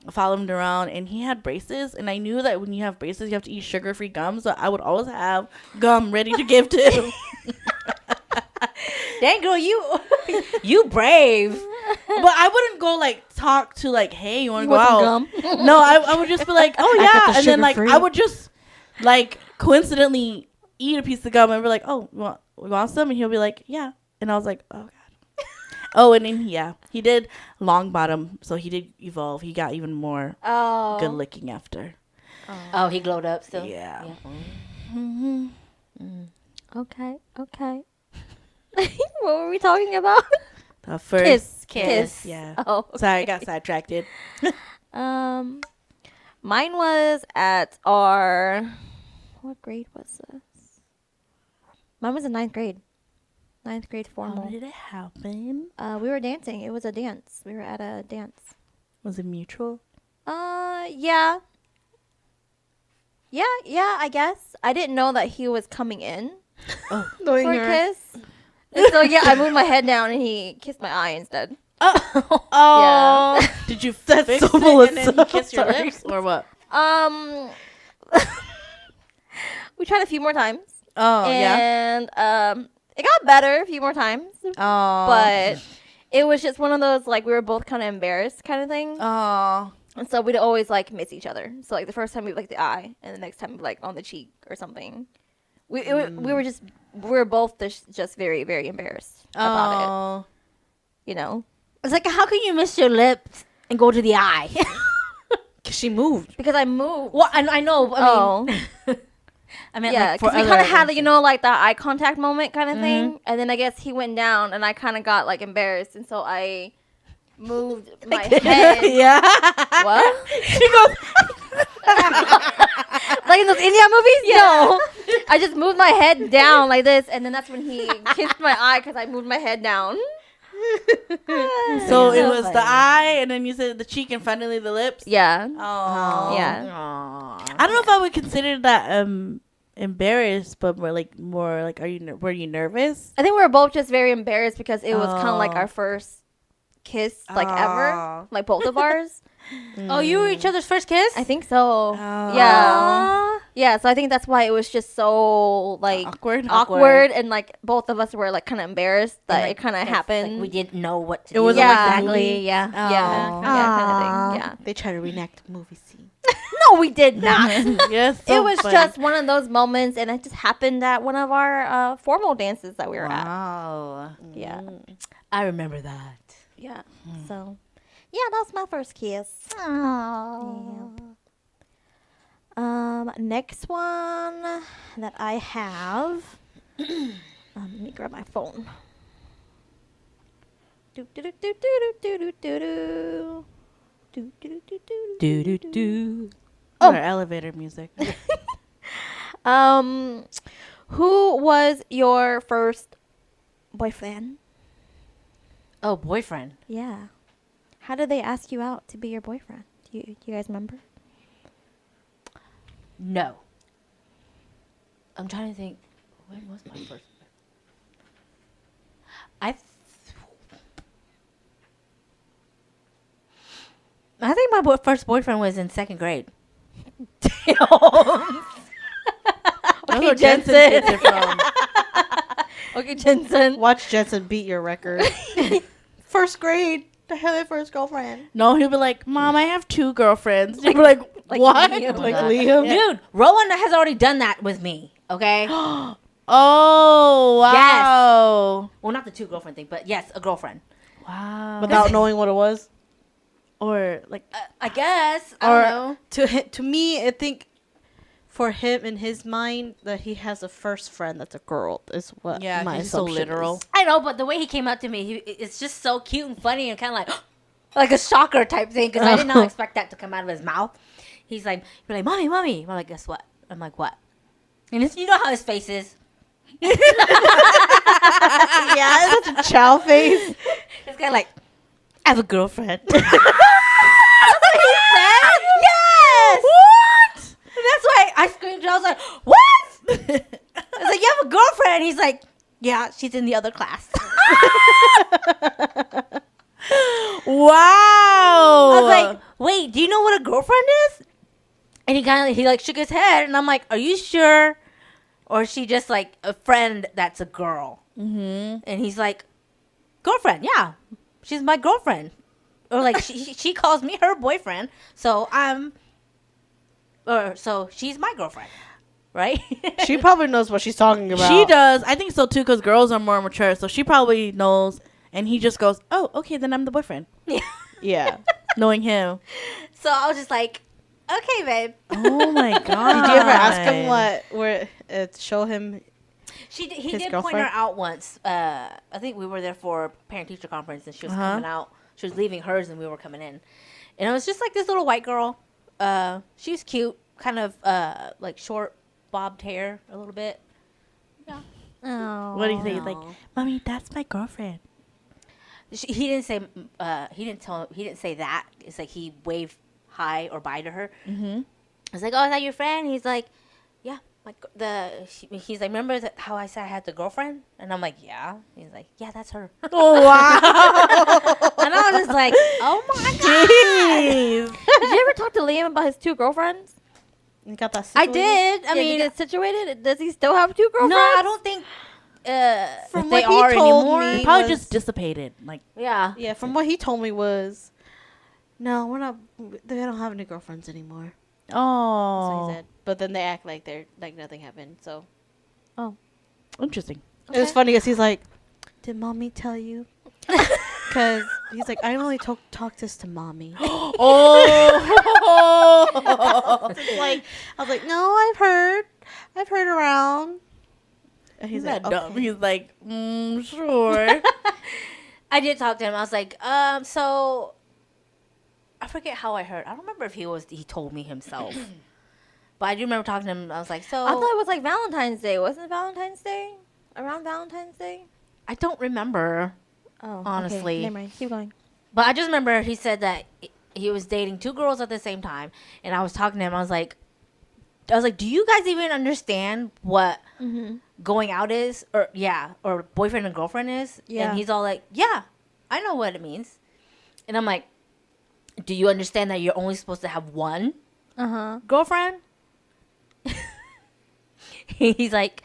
I followed him around and he had braces, and I knew that when you have braces you have to eat sugar-free gum, so I would always have gum ready to give to him. Dang, girl, you brave. But I wouldn't go like talk to like, hey, you want to go want some out? gum? No, I would just be like, oh I got yeah, the and then like sugar-free. I would just like coincidentally eat a piece of gum and be like, oh, you want some? And he'll be like, yeah, and I was like, oh god. Oh, and then he did long bottom, so he did evolve. He got even more Oh. good looking after. Oh, he glowed up still. Yeah. Mm-hmm. Okay. Okay. What were we talking about? The first Kiss. Yeah. Oh. Sorry, I got sidetracked. Mine was at our. What grade was this? Mine was in ninth grade. Ninth grade How formal. did it happen? We were dancing. It was a dance. We were at a dance. Was it mutual? Yeah. Yeah, I guess. I didn't know that he was coming in Knowing for a her. kiss. And so, yeah, I moved my head down and he kissed my eye instead. Oh, did you That's fix so it and then he Melissa. kissed your Sorry. lips or what? We tried a few more times. Oh And it got better a few more times. Oh, But it was just one of those, like, we were both kind of embarrassed kind of thing. Oh, And so we'd always, like, miss each other. So, like, the first time we'd, like, the eye. And the next time, like, on the cheek or something. We were both just very, very embarrassed about it. oh. You know? It's like, how can you miss your lips and go to the eye? Cause she moved. Because I moved. Well, I know. I mean, I meant Yeah, like for because we other kind of had, reasons. you know, like that eye contact moment kind of thing. And then I guess he went down and I kind of got, like, embarrassed. And so I moved my head. Yeah. What? She goes. Like in those India movies? No. I just moved my head down like this. And then that's when he kissed my eye because I moved my head down. So it So was the funny. eye, and then you said the cheek, and finally the lips. Yeah. Oh, Yeah. Aw. I don't know if I would consider that embarrassed, but more like were you nervous? I think we were both just very embarrassed because it was kind of like Oh. our first kiss, like ever. Oh. Like both of ours. Oh, you were each other's first kiss? I think so. Oh. Yeah. Yeah, so I think that's why it was just so like Awkward. awkward and like both of us were like kind of embarrassed that And, like, it kind of that's, happened. Like, we didn't know what to It do. wasn't like the exactly. movie? Yeah. Oh. yeah, kind of thing. Yeah. They try to reenact the movie scene. No, we did not. Yes. It was just one of those moments, and it just happened at one of our formal dances that we were at. Wow. Yeah, I remember that. yeah. So, yeah, that was my first kiss. Next one that I have. Let me grab my phone. Do do do do do do do do do. Do do do do Do do do. Oh, elevator music. Who was your first boyfriend? Oh, boyfriend. Yeah. How did they ask you out to be your boyfriend? Do you guys remember? No. I'm trying to think. When was my first? I think my first boyfriend was in second grade. That's where Jensen gets it from. Okay, Jensen. Watch Jensen beat your record. First grade. I had my first girlfriend. No, he'll be like, "Mom, I have 2 girlfriends." You'll be like, "What?" Liam. Like God. Liam. Dude, Rowan has already done that with me. Okay. Oh, wow. Well, not the 2 girlfriend thing, but yes, a girlfriend. Wow. Without knowing what it was. Or like, I guess. I don't know. To me, I think for him in his mind that he has a first friend that's a girl is what Yeah, my he's so assumption literal. is. I know, but the way he came out to me, it's just so cute and funny and kind of like a shocker type thing because I did not expect that to come out of his mouth. He's like, "You're like, mommy, mommy." I'm like, "Guess what?" I'm like, "What?" And you know how his face is. Yeah, it's such a chow face. It's kind of like, "I have a girlfriend." That's what he said? Yes. What? And that's why I screamed. I was like, "What?" I was like, "You have a girlfriend?" He's like, "Yeah, she's in the other class." wow. I was like, "Wait, do you know what a girlfriend is?" And he like shook his head, and I'm like, "Are you sure, or is she just like a friend that's a girl?" Mm-hmm. And he's like, "Girlfriend, yeah, she's my girlfriend." Or like she calls me her boyfriend, so so she's my girlfriend, right? She probably knows what she's talking about. She does. I think so too, because girls are more mature, so she probably knows. And he just goes, "Oh, okay, then I'm the boyfriend." Yeah. Knowing him. So I was just like, "Okay, babe." Oh my god. Did you ever ask him show him? He His did point her girlfriend? out once. I think we were there for a parent teacher conference, and she was Uh-huh. coming out. She was leaving hers, and we were coming in. And it was just like this little white girl. She was cute, kind of like short, bobbed hair, a little bit. Oh. What do you say? He's like, "Mommy, that's my girlfriend." He didn't say. He didn't say that. It's like he waved hi or bye to her. Mm-hmm. I was like, "Oh, is that your friend?" He's like, "Yeah." He's like, "Remember how I said I had the girlfriend?" And I'm like, "Yeah." He's like, "Yeah, that's her." Oh wow. And I was just like, "Oh my god!" Jeez. Did you ever talk to Liam about his 2 girlfriends? You got that I situated? did. I Did he mean, get situated? Does he still have 2 girlfriends? no, I don't think From if they what he are told anymore. me- He probably was- just dissipated. Like, Yeah. Yeah, from what he told me was, no, we're not. They don't have any girlfriends anymore. That's what oh, he said. But then they act like they're like nothing happened. So interesting. it was funny because he's like, "Did mommy tell you?" Because he's like, "I only talk this to mommy." Oh. It's like I was like, "No, I've heard around." And He's he's not like, dumb. "Okay." He's like, sure. I did talk to him. I was like, so I forget how I heard. I don't remember if he told me himself. But I do remember talking to him. I was like, so I thought it was like Valentine's Day. Wasn't it Valentine's Day? Around Valentine's Day? I don't remember. Oh, Honestly. Okay. Never mind. Keep going. But I just remember he said that he was dating 2 girls at the same time, and I was talking to him. I was like, "Do you guys even understand what Mm-hmm. going out is, or boyfriend and girlfriend is?" Yeah. And he's all like, "Yeah, I know what it means." And I'm like, do you understand that you're only supposed to have one girlfriend? He's like,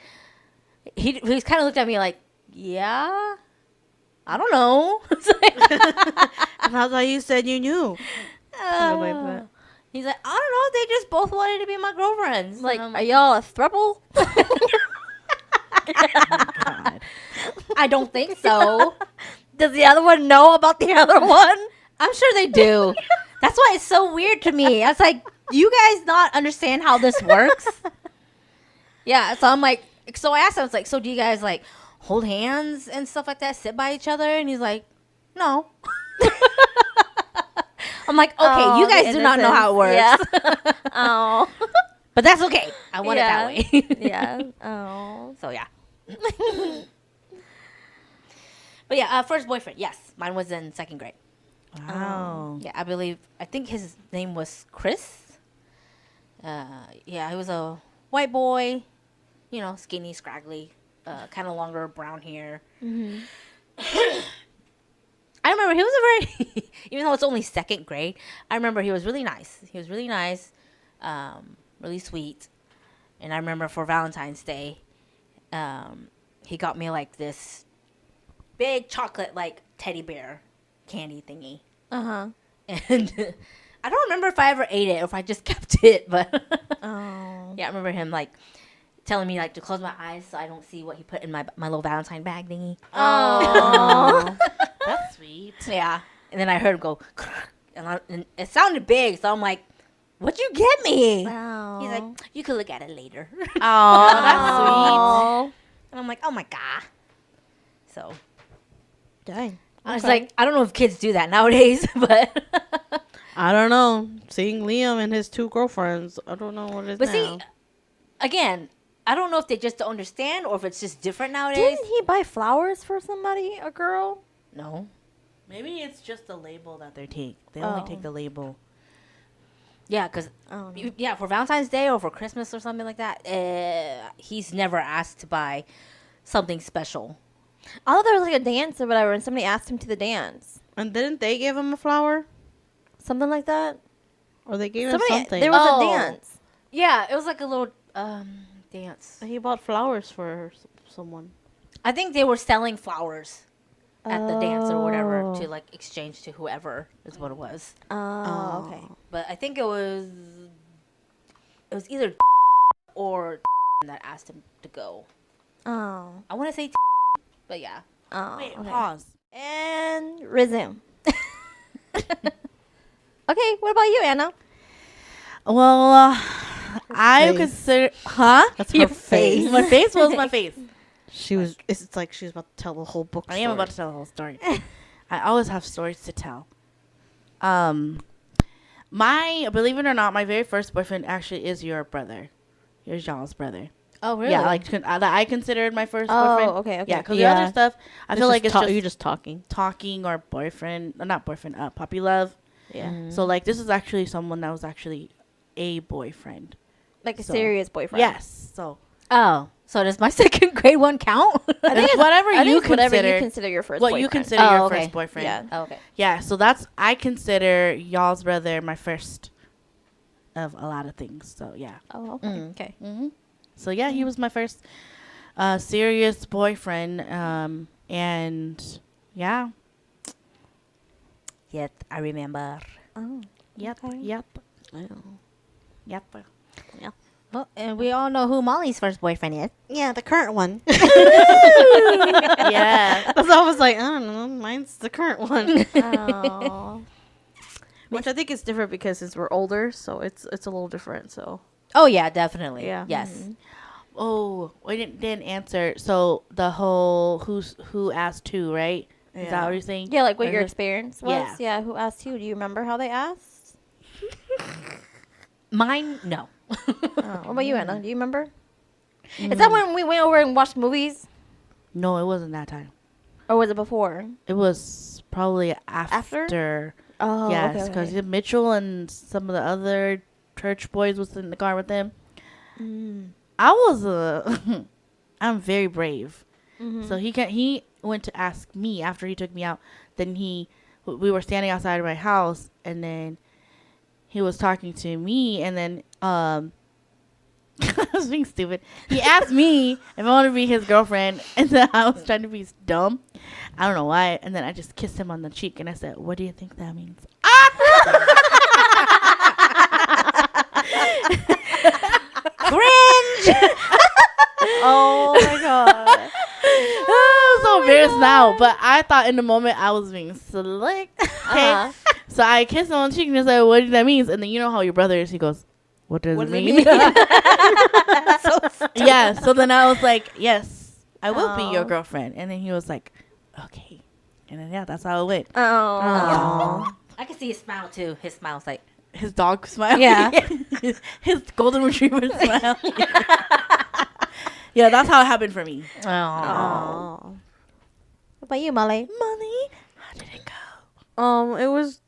he's kind of looked at me like, yeah, I don't know. It's like, And I thought you said you knew. Something like that. he's like, I don't know. They just both wanted to be my girlfriends. Like, And I'm are y'all a throuple? God. I don't think so. Does the other one know about the other one? I'm sure they do. That's why it's so weird to me. I was like, do you guys not understand how this works? Yeah. So I'm like, so I asked him, I was like, so do you guys like hold hands and stuff like that, sit by each other? And he's like, no. I'm like, okay, Oh, you the guys do not know how it works. innocence. Yeah. Oh. But that's okay. I want Yeah. it that way. Yeah. Oh. So yeah. But yeah, first boyfriend. Yes, mine was in second grade. Wow. Yeah, I think his name was Chris. Yeah, he was a white boy, you know, skinny, scraggly, kind of longer brown hair. I remember he was a very, even though it's only second grade, I remember he was really nice. He was really nice, really sweet. And I remember for Valentine's Day, he got me like this big chocolate like teddy bear candy thingy. Uh-huh. And I don't remember if I ever ate it or if I just kept it, but Oh. yeah, I remember him like telling me like to close my eyes so I don't see what he put in my little Valentine bag thingy. Oh. That's sweet. Yeah, and then I heard him go, and it sounded big, so I'm like, "What'd you get me?" Wow. He's like, "You could look at it later," Oh, that's sweet. Oh. and I'm like, "Oh my god!" So Dang. I was Okay. like, I don't know if kids do that nowadays, but I don't know. Seeing Liam and his two girlfriends, I don't know what it is but now. see, again, I don't know if they just don't understand or if it's just different nowadays. Didn't he buy flowers for somebody, a girl? No. Maybe it's just the label that they take. They only Oh. take the label. Yeah, because Oh, no. yeah, for Valentine's Day or for Christmas or something like that, he's never asked to buy something special. I thought there was like a dance or whatever, and somebody asked him to the dance. And didn't they give him a flower? Something like that. Or they gave him Somebody, something? there was Oh. a dance. Yeah, it was like a little dance. He bought flowers for someone. I think they were selling flowers at the dance or whatever Oh. to like exchange to whoever is what it was. Oh, okay. But I think it was either or that asked him to go. Oh. I want to say, but yeah. Oh. Wait, okay. pause. And resume. Okay, what about you, Anna? Well, I face. consider, huh? That's Your her face. My face was my face. She was. It's like she's about to tell the whole book. I am about to tell the whole story. I always have stories to tell. Believe it or not, my very first boyfriend actually is your brother. Your Jean's brother. Oh really? Yeah, like that I considered my first Oh, boyfriend. okay, okay. Yeah, because Yeah. the other stuff, I feel like it's just you're just talking. talking or boyfriend, not boyfriend, puppy love. Yeah. So like this is actually someone that was actually a boyfriend. Like a So- serious boyfriend. Yes. So Oh, so does my second grade one count? I think it's whatever I think you it's whatever consider. you consider your first What boyfriend. you consider Oh, your okay. first boyfriend. Yeah. Oh, okay. Yeah, so I consider y'all's brother my first of a lot of things. So yeah. Oh, okay. Okay. hmm So yeah, he was my first serious boyfriend. And yeah. Yet I remember. Oh. Yep. Okay. Yep. Yep. Well, and we all know who Molly's first boyfriend is. Yeah, the current one. Yeah. So I was like, I don't know. Mine's the current one. Oh. Which I think is different because since we're older, so it's a little different. So Oh yeah, definitely. Yeah. Yes. Oh, we didn't answer. So the whole who asked who, right? Is that Yeah. what you're saying? Yeah, like what Or your who- experience was. Yeah. Yeah. Who asked you? Do you remember how they asked? Mine, no. What about you, Anna? Do you remember? Is that when we went over and watched movies, No, it wasn't that time. or was it before? It was probably after. Oh, Yes, okay, because okay. Mitchell and some of the other church boys was in the car with him. Mm. I was I'm very brave. Mhm. So he went to ask me after he took me out. Then he we were standing outside of my house, and then he was talking to me, and then I was being stupid. He asked me if I wanted to be his girlfriend, and then I was trying to be dumb. I don't know why. And then I just kissed him on the cheek, and I said, "What do you think that means?" Cringe. Oh my god. I'm so embarrassed now, but I thought in the moment I was being slick. Okay, Uh-huh. so I kissed him on the cheek and I said, "What does that mean?" And then you know how your brother is. He goes, "What does it mean?" Yeah. So then I was like, "Yes, I will be your Oh. girlfriend." And then he was like, "Okay." And then yeah, that's how it went. Oh. I can see his smile too. His smile's like, His dog smile. Yeah. his golden retriever smile. Yeah, that's how it happened for me. oh. Oh. What about you, Molly? Money. How did it go? It was.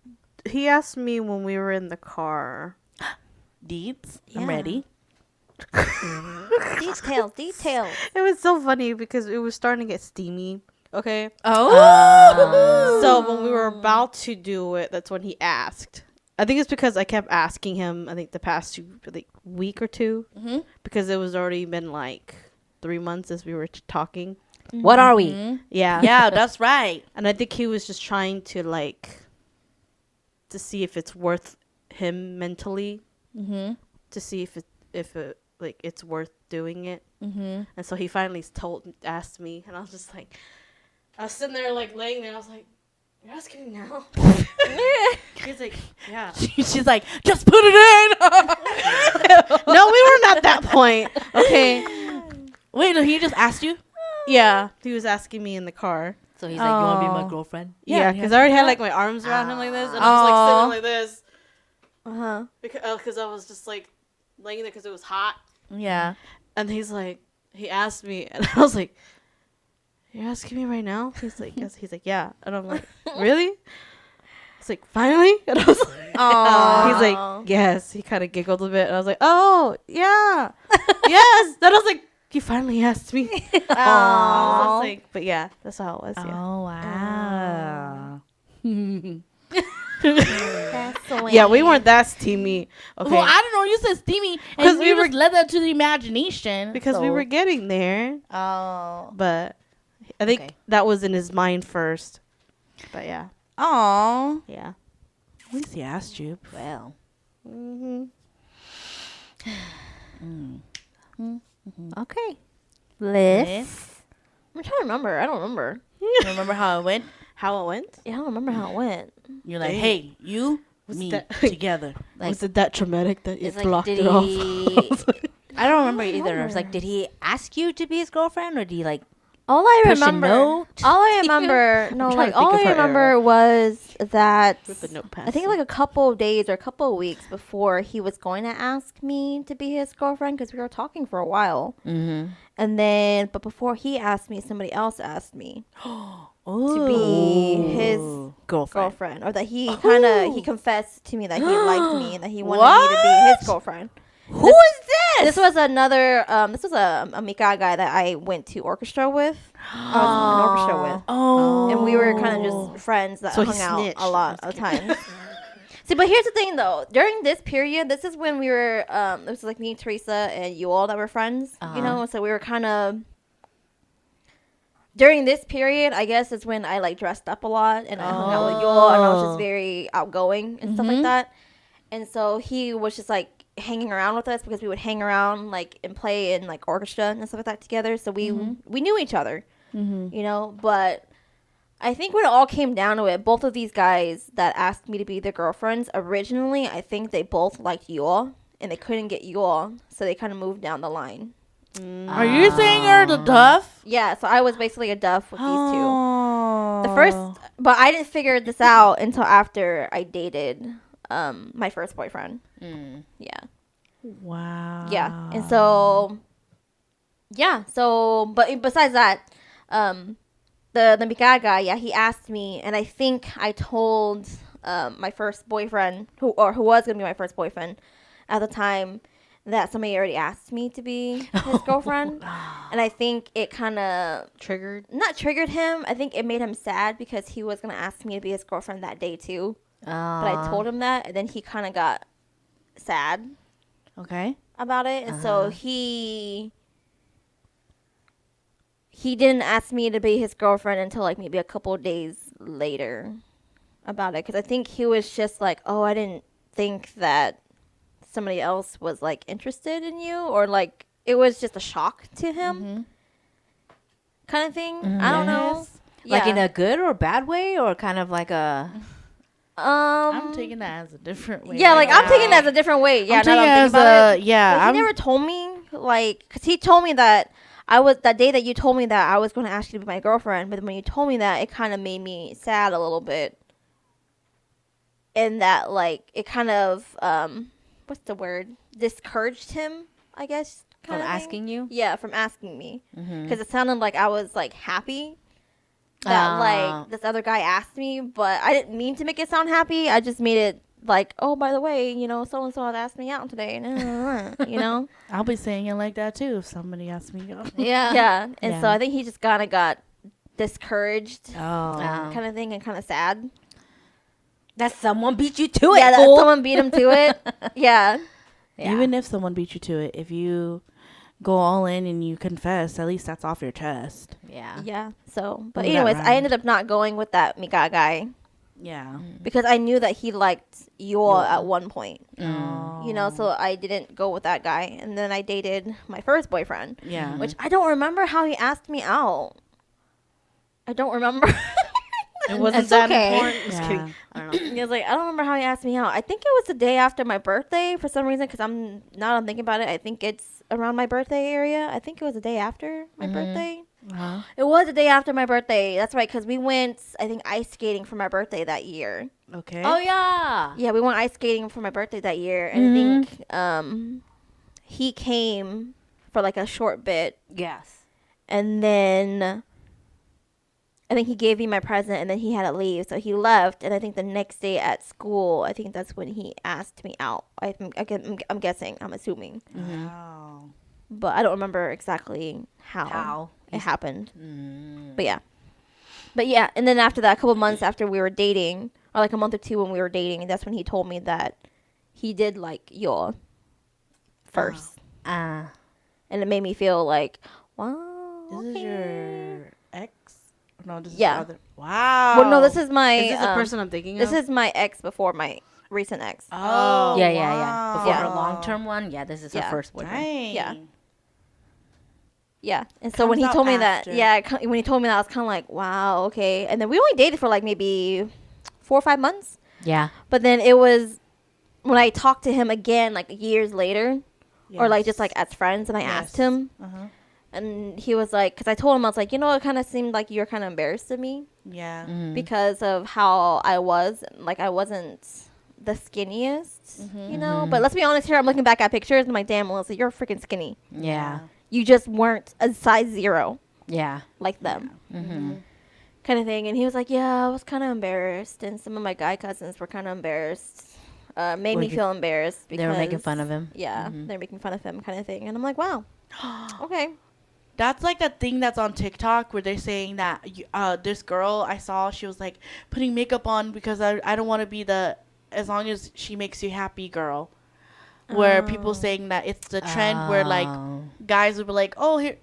He asked me when we were in the car. Deeds. Yeah. I'm ready. Details. It was so funny because it was starting to get steamy. Okay. Oh. So when we were about to do it, that's when he asked. I think it's because I kept asking him. I think the past week or two, Mm-hmm. because it was already been like 3 months as we were talking. What are we? Mhm. Yeah. Yeah, that's right. And I think he was just trying to to see if it's worth him mentally, Mm-hmm. to see if it's worth doing it. Mm-hmm. And so he finally asked me, and I was just like, I was sitting there laying there. I was like, "You're asking me now?" He's like, "Yeah." She's like, "Just put it in." No, we weren't at that point. Okay. Wait, no, he just asked you? Yeah, he was asking me in the car. So he's like, you want to be my Oh. girlfriend? Yeah, because I already had my arms around him like this, and I was sitting like this Uh-huh. because I was just laying there because it was hot. Yeah. And he asked me, and I was like, "You're asking me right now?" He's like, "Yes." He's like, "Yeah." And I'm like, "Really?" It's like, "Finally?" And I was like, he's like, "Yes." He kind of giggled a bit, and I was like, "Oh, yeah, yes." Then I was like, "You finally asked me." I was like, but yeah, that's how it was. Yeah. Oh, wow. That's sweet. Yeah, we weren't that steamy. Okay. Well, I don't know. You said steamy. 'Cause Because we we were just- led that to the imagination. because we so- were getting there, Oh. but I think Okay. that was in his mind first. But yeah, Oh. yeah. At least he asked you. Well, Mm-hmm. Okay. Liz. Liz? I'm trying to remember. I don't remember. Remember how it went? How it went? Yeah, I don't remember how it went. You're like, Dang. hey, you, Was me, that- together. like, was it that traumatic that it's it like, blocked did it off? he? I don't remember I don't either. It's like, remember. did he ask you to be his girlfriend, or did he like? All I Push a remember. note All I to you? remember. No, trying like to think all of I her remember era. was that Rip the notepad. I think like a couple of days or a couple of weeks before he was going to ask me to be his girlfriend because we were talking for a while. Mm-hmm. And then, but before he asked me, somebody else asked me To be his girlfriend. girlfriend, or that he kind of he confessed to me that he liked me and that he wanted me to be his girlfriend. Who is this? This was another. This was a Mika guy that I went to orchestra with. I was in orchestra with. Oh. And we were kind of just friends that So he hung out snitched. a lot of times. See, but here's the thing, though. During this period, this is when we were. It was like me, Teresa, and you all that were friends. You know, so we were kind of. During this period, I guess is when I like dressed up a lot and I hung out with y'all, and I was just very outgoing and stuff like that. And so he was just like hanging around with us because we would hang around like and play in like orchestra and stuff like that together. So we knew each other, you know. But I think when it all came down to it, both of these guys that asked me to be their girlfriends originally, I think they both liked you all and they couldn't get you all, so they kind of moved down the line. Are you saying you're the Duff? Yeah, so I was basically a duff with these two. Oh. The first, but I didn't figure this out until after I dated my first boyfriend. Yeah. Wow. Yeah. And so, yeah. So, but besides that, the Mika guy, yeah, he asked me, and I think I told my first boyfriend, who was gonna be my first boyfriend at the time, that somebody already asked me to be his girlfriend. And I think it kind of Triggered. not triggered him. I think it made him sad because he was going to ask me to be his girlfriend that day too. But I told him that, and then he kind of got sad Okay. about it. And so he didn't ask me to be his girlfriend until like maybe a couple of days later about it. Because I think he was just like, oh, I didn't think that somebody else was like interested in you, or like it was just a shock to him kind of thing. I don't know. Like in Yeah. a good or bad way, or kind of like a. I'm taking that as a different way. Yeah, right like I'm now. taking it as a different way. Yeah, I'm now taking that it I'm as thinking about it. yeah. But he I'm never told me, like, because he told me that I was, that day that you told me that I was going to ask you to be my girlfriend, but when you told me that, it kind of made me sad a little bit. And that, like, it kind of, what's the word? Discouraged him, I guess. From Kind of asking you? Yeah, from asking me. Mm-hmm. Because it sounded like I was, like, happy that, like, this other guy asked me, but I didn't mean to make it sound happy. I just made it like, oh, by the way, you know, so and so had asked me out today, you know. I'll be saying it like that too if somebody asks me. Yeah. Yeah, and so Yeah. I think he just kind of got discouraged, Oh. kind of thing, and kind of sad. That someone beat you to it. Yeah, that fool. someone beat him to it. Yeah, Yeah. Even if someone beat you to it, if you go all in and you confess, at least that's off your chest. Yeah. yeah. So, but Move that anyways, I round. ended up not going with that Mika guy Yeah. because I knew that he liked Yoa at one point. Mm. You know, so I didn't go with that guy, and then I dated my first boyfriend. Yeah. Which I don't remember how he asked me out. I don't remember. It wasn't It's that okay. important. Just Yeah. kidding. I don't know. He was like, I don't remember how he asked me out. I think it was the day after my birthday for some reason, because I'm thinking about it. I think it's around my birthday area. I think it was the day after my birthday. Uh-huh. It was the day after my birthday. That's right, because we went, I think, ice skating for my birthday that year. Okay. Oh yeah. Yeah, we went ice skating for my birthday that year, and I think he came for like a short bit, Yes. and then I think he gave me my present, and then he had to leave, so he left. And I think the next day at school, I think that's when he asked me out. I'm guessing, I'm assuming, Wow. but I don't remember exactly how it happened. Mm. But yeah, and then after that, a couple months after we were dating, or like a month or two when we were dating, that's when he told me that he did like Yoa first, Ah. and it made me feel like, wow. This is okay. your ex? No, this is Yeah. your other. Wow. Well, no, this is my. Is this the person I'm thinking This of? is my ex before my recent ex. Oh. Yeah. Before Yeah. her long-term one, yeah, this is her Yeah. first boyfriend. Dang. Yeah. Yeah, and so when Comes he out told me that, after. yeah, when he told me that, I was kind of like, wow, okay. And then we only dated for like maybe 4 or 5 months. Yeah. But then it was when I talked to him again, like years later, or like just like as friends, and I asked Yes. him, Uh-huh. and he was like, because I told him, I was like, you know, it kind of seemed like you were kind of embarrassed of me Yeah. Mm. because of how I was. Like, I wasn't the skinniest, you know? But let's be honest here, I'm looking back at pictures, and I'm like, damn, Melissa, you're freaking skinny. Yeah. You just weren't a size 0 Yeah. like them. Mm-hmm. Kind of thing. And he was like, yeah, I was kind of embarrassed. And some of my guy cousins were kind of embarrassed. Made Were me you- feel embarrassed. Because, They were making fun of him. Yeah, Mhm. they're making fun of him kind of thing. And I'm like, wow. Okay. That's like that thing that's on TikTok where they're saying that this girl I saw, she was like putting makeup on because I don't want to be the as long as she makes you happy girl. Where people saying that it's the trend where like Oh. guys would be like, oh, here,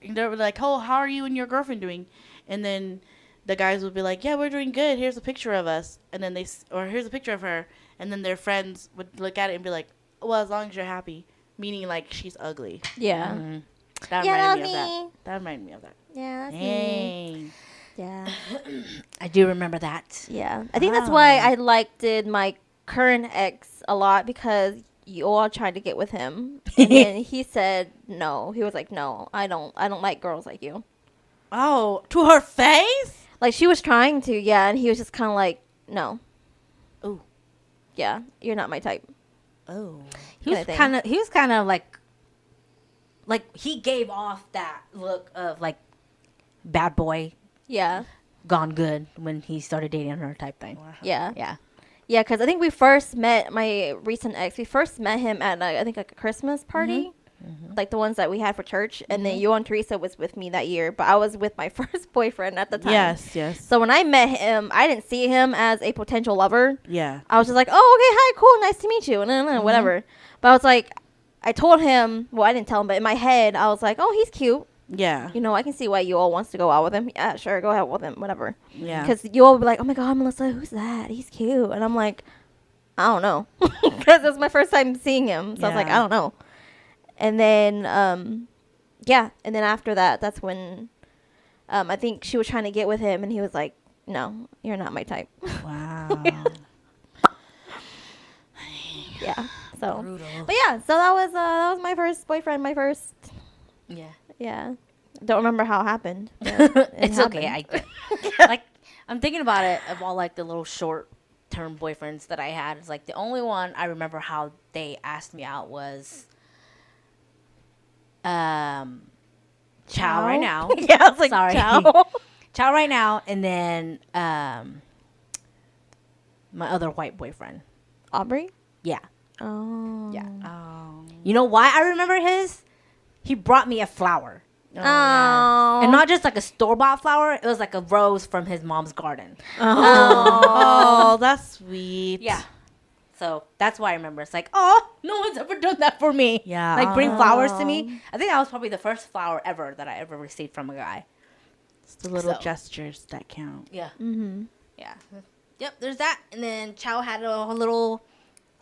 they're like, oh, how are you and your girlfriend doing? And then the guys would be like, yeah, we're doing good. Here's a picture of us. And then or here's a picture of her. And then their friends would look at it and be like, well, as long as you're happy, meaning like she's ugly. Yeah. Mhm. That Yeah, reminded me of that's that. me. That reminded me of that. Yeah, that's me. Dang. Yeah. I do remember that. Yeah. I think that's why I liked my current ex a lot, because you all tried to get with him. And then he said no. He was like, no, I don't like girls like you. Oh, to her face? Like, she was trying to, yeah, and he was just kind of like, no. Ooh. Yeah, you're not my type. Oh. He was Kinda thing. kind of like he gave off that look of like bad boy Yeah. gone good when he started dating her type thing. Yeah. Yeah. Yeah, because I think we first met my recent ex. We first met him at I think like a Christmas party, like the ones that we had for church. And then you and Teresa was with me that year, but I was with my first boyfriend at the time. Yes, yes. So when I met him, I didn't see him as a potential lover. Yeah. I was just like, oh, okay, hi, cool, nice to meet you, and whatever. But I was like, I told him, well, I didn't tell him, but in my head, I was like, oh, he's cute. Yeah. You know, I can see why you all wants to go out with him. Yeah, sure, go out with him, whatever. Yeah. Because you all be like, oh my God, Melissa, who's that? He's cute. And I'm like, I don't know. Because it was my first time seeing him. So I was like, Yeah. I don't know. And then, yeah. And then after that, that's when I think she was trying to get with him. And he was like, no, you're not my type. Wow. Yeah. So, Brutal. but yeah, so that was my first boyfriend, my first, Yeah. yeah. Don't remember how it happened. but it It's okay. happened. Like, I'm thinking about it of all like the little short-term boyfriends that I had. It's like the only one I remember how they asked me out was, Chow right now. Yeah, I was like, Sorry. Chow. Chow right now, and then my other white boyfriend. Aubrey? Yeah. Oh. Yeah. Oh. You know why I remember his? He brought me a flower. Oh. And not just like a store-bought flower. It was like a rose from his mom's garden. Oh, that's sweet. Yeah. So that's why I remember. It's like, oh, no one's ever done that for me. Yeah. Like bring flowers to me. I think that was probably the first flower ever that I ever received from a guy. It's the little So. gestures that count. Yeah. Mm-hmm. Yeah. Yep, there's that. And then Chow had a little,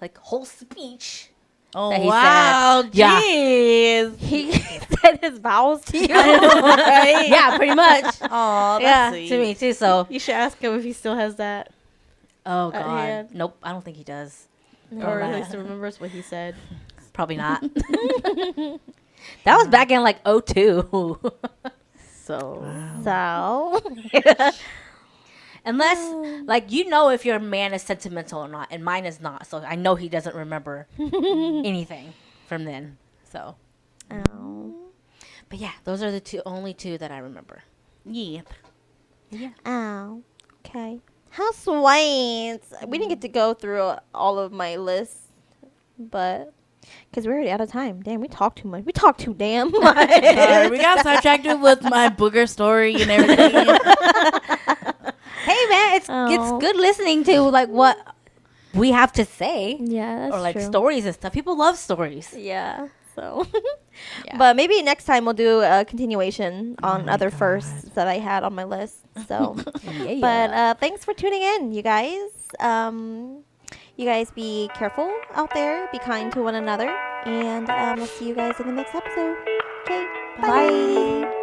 like, whole speech. Oh, That he wow. said. Yeah. Jeez. He said his vows to you. Right? Yeah, pretty much. Oh, that's Yeah, sweet. to me too. So, You should ask him if he still has that, oh At god, hand. nope, I don't think he does. or at not. least remembers what he said. Probably not. That was back in like 02. So So. Unless, like, you know if your man is sentimental or not, and mine is not. So I know he doesn't remember anything from then. So, Oh. but yeah, those are the only two that I remember. Yeah. Oh. Okay. How sweet. We didn't get to go through all of my lists, but because we're already out of time. Damn, we talk too much. We talk too damn much. Sorry, we got sidetracked with my booger story and everything. Hey man, it's Oh. good listening to like what we have to say Yeah, that's or like true. stories and stuff. People love stories. Yeah. So, Yeah. but maybe next time we'll do a continuation on other firsts that I had on my list. So, Yeah. but thanks for tuning in, you guys. You guys be careful out there. Be kind to one another, and we'll see you guys in the next episode. Okay. Bye.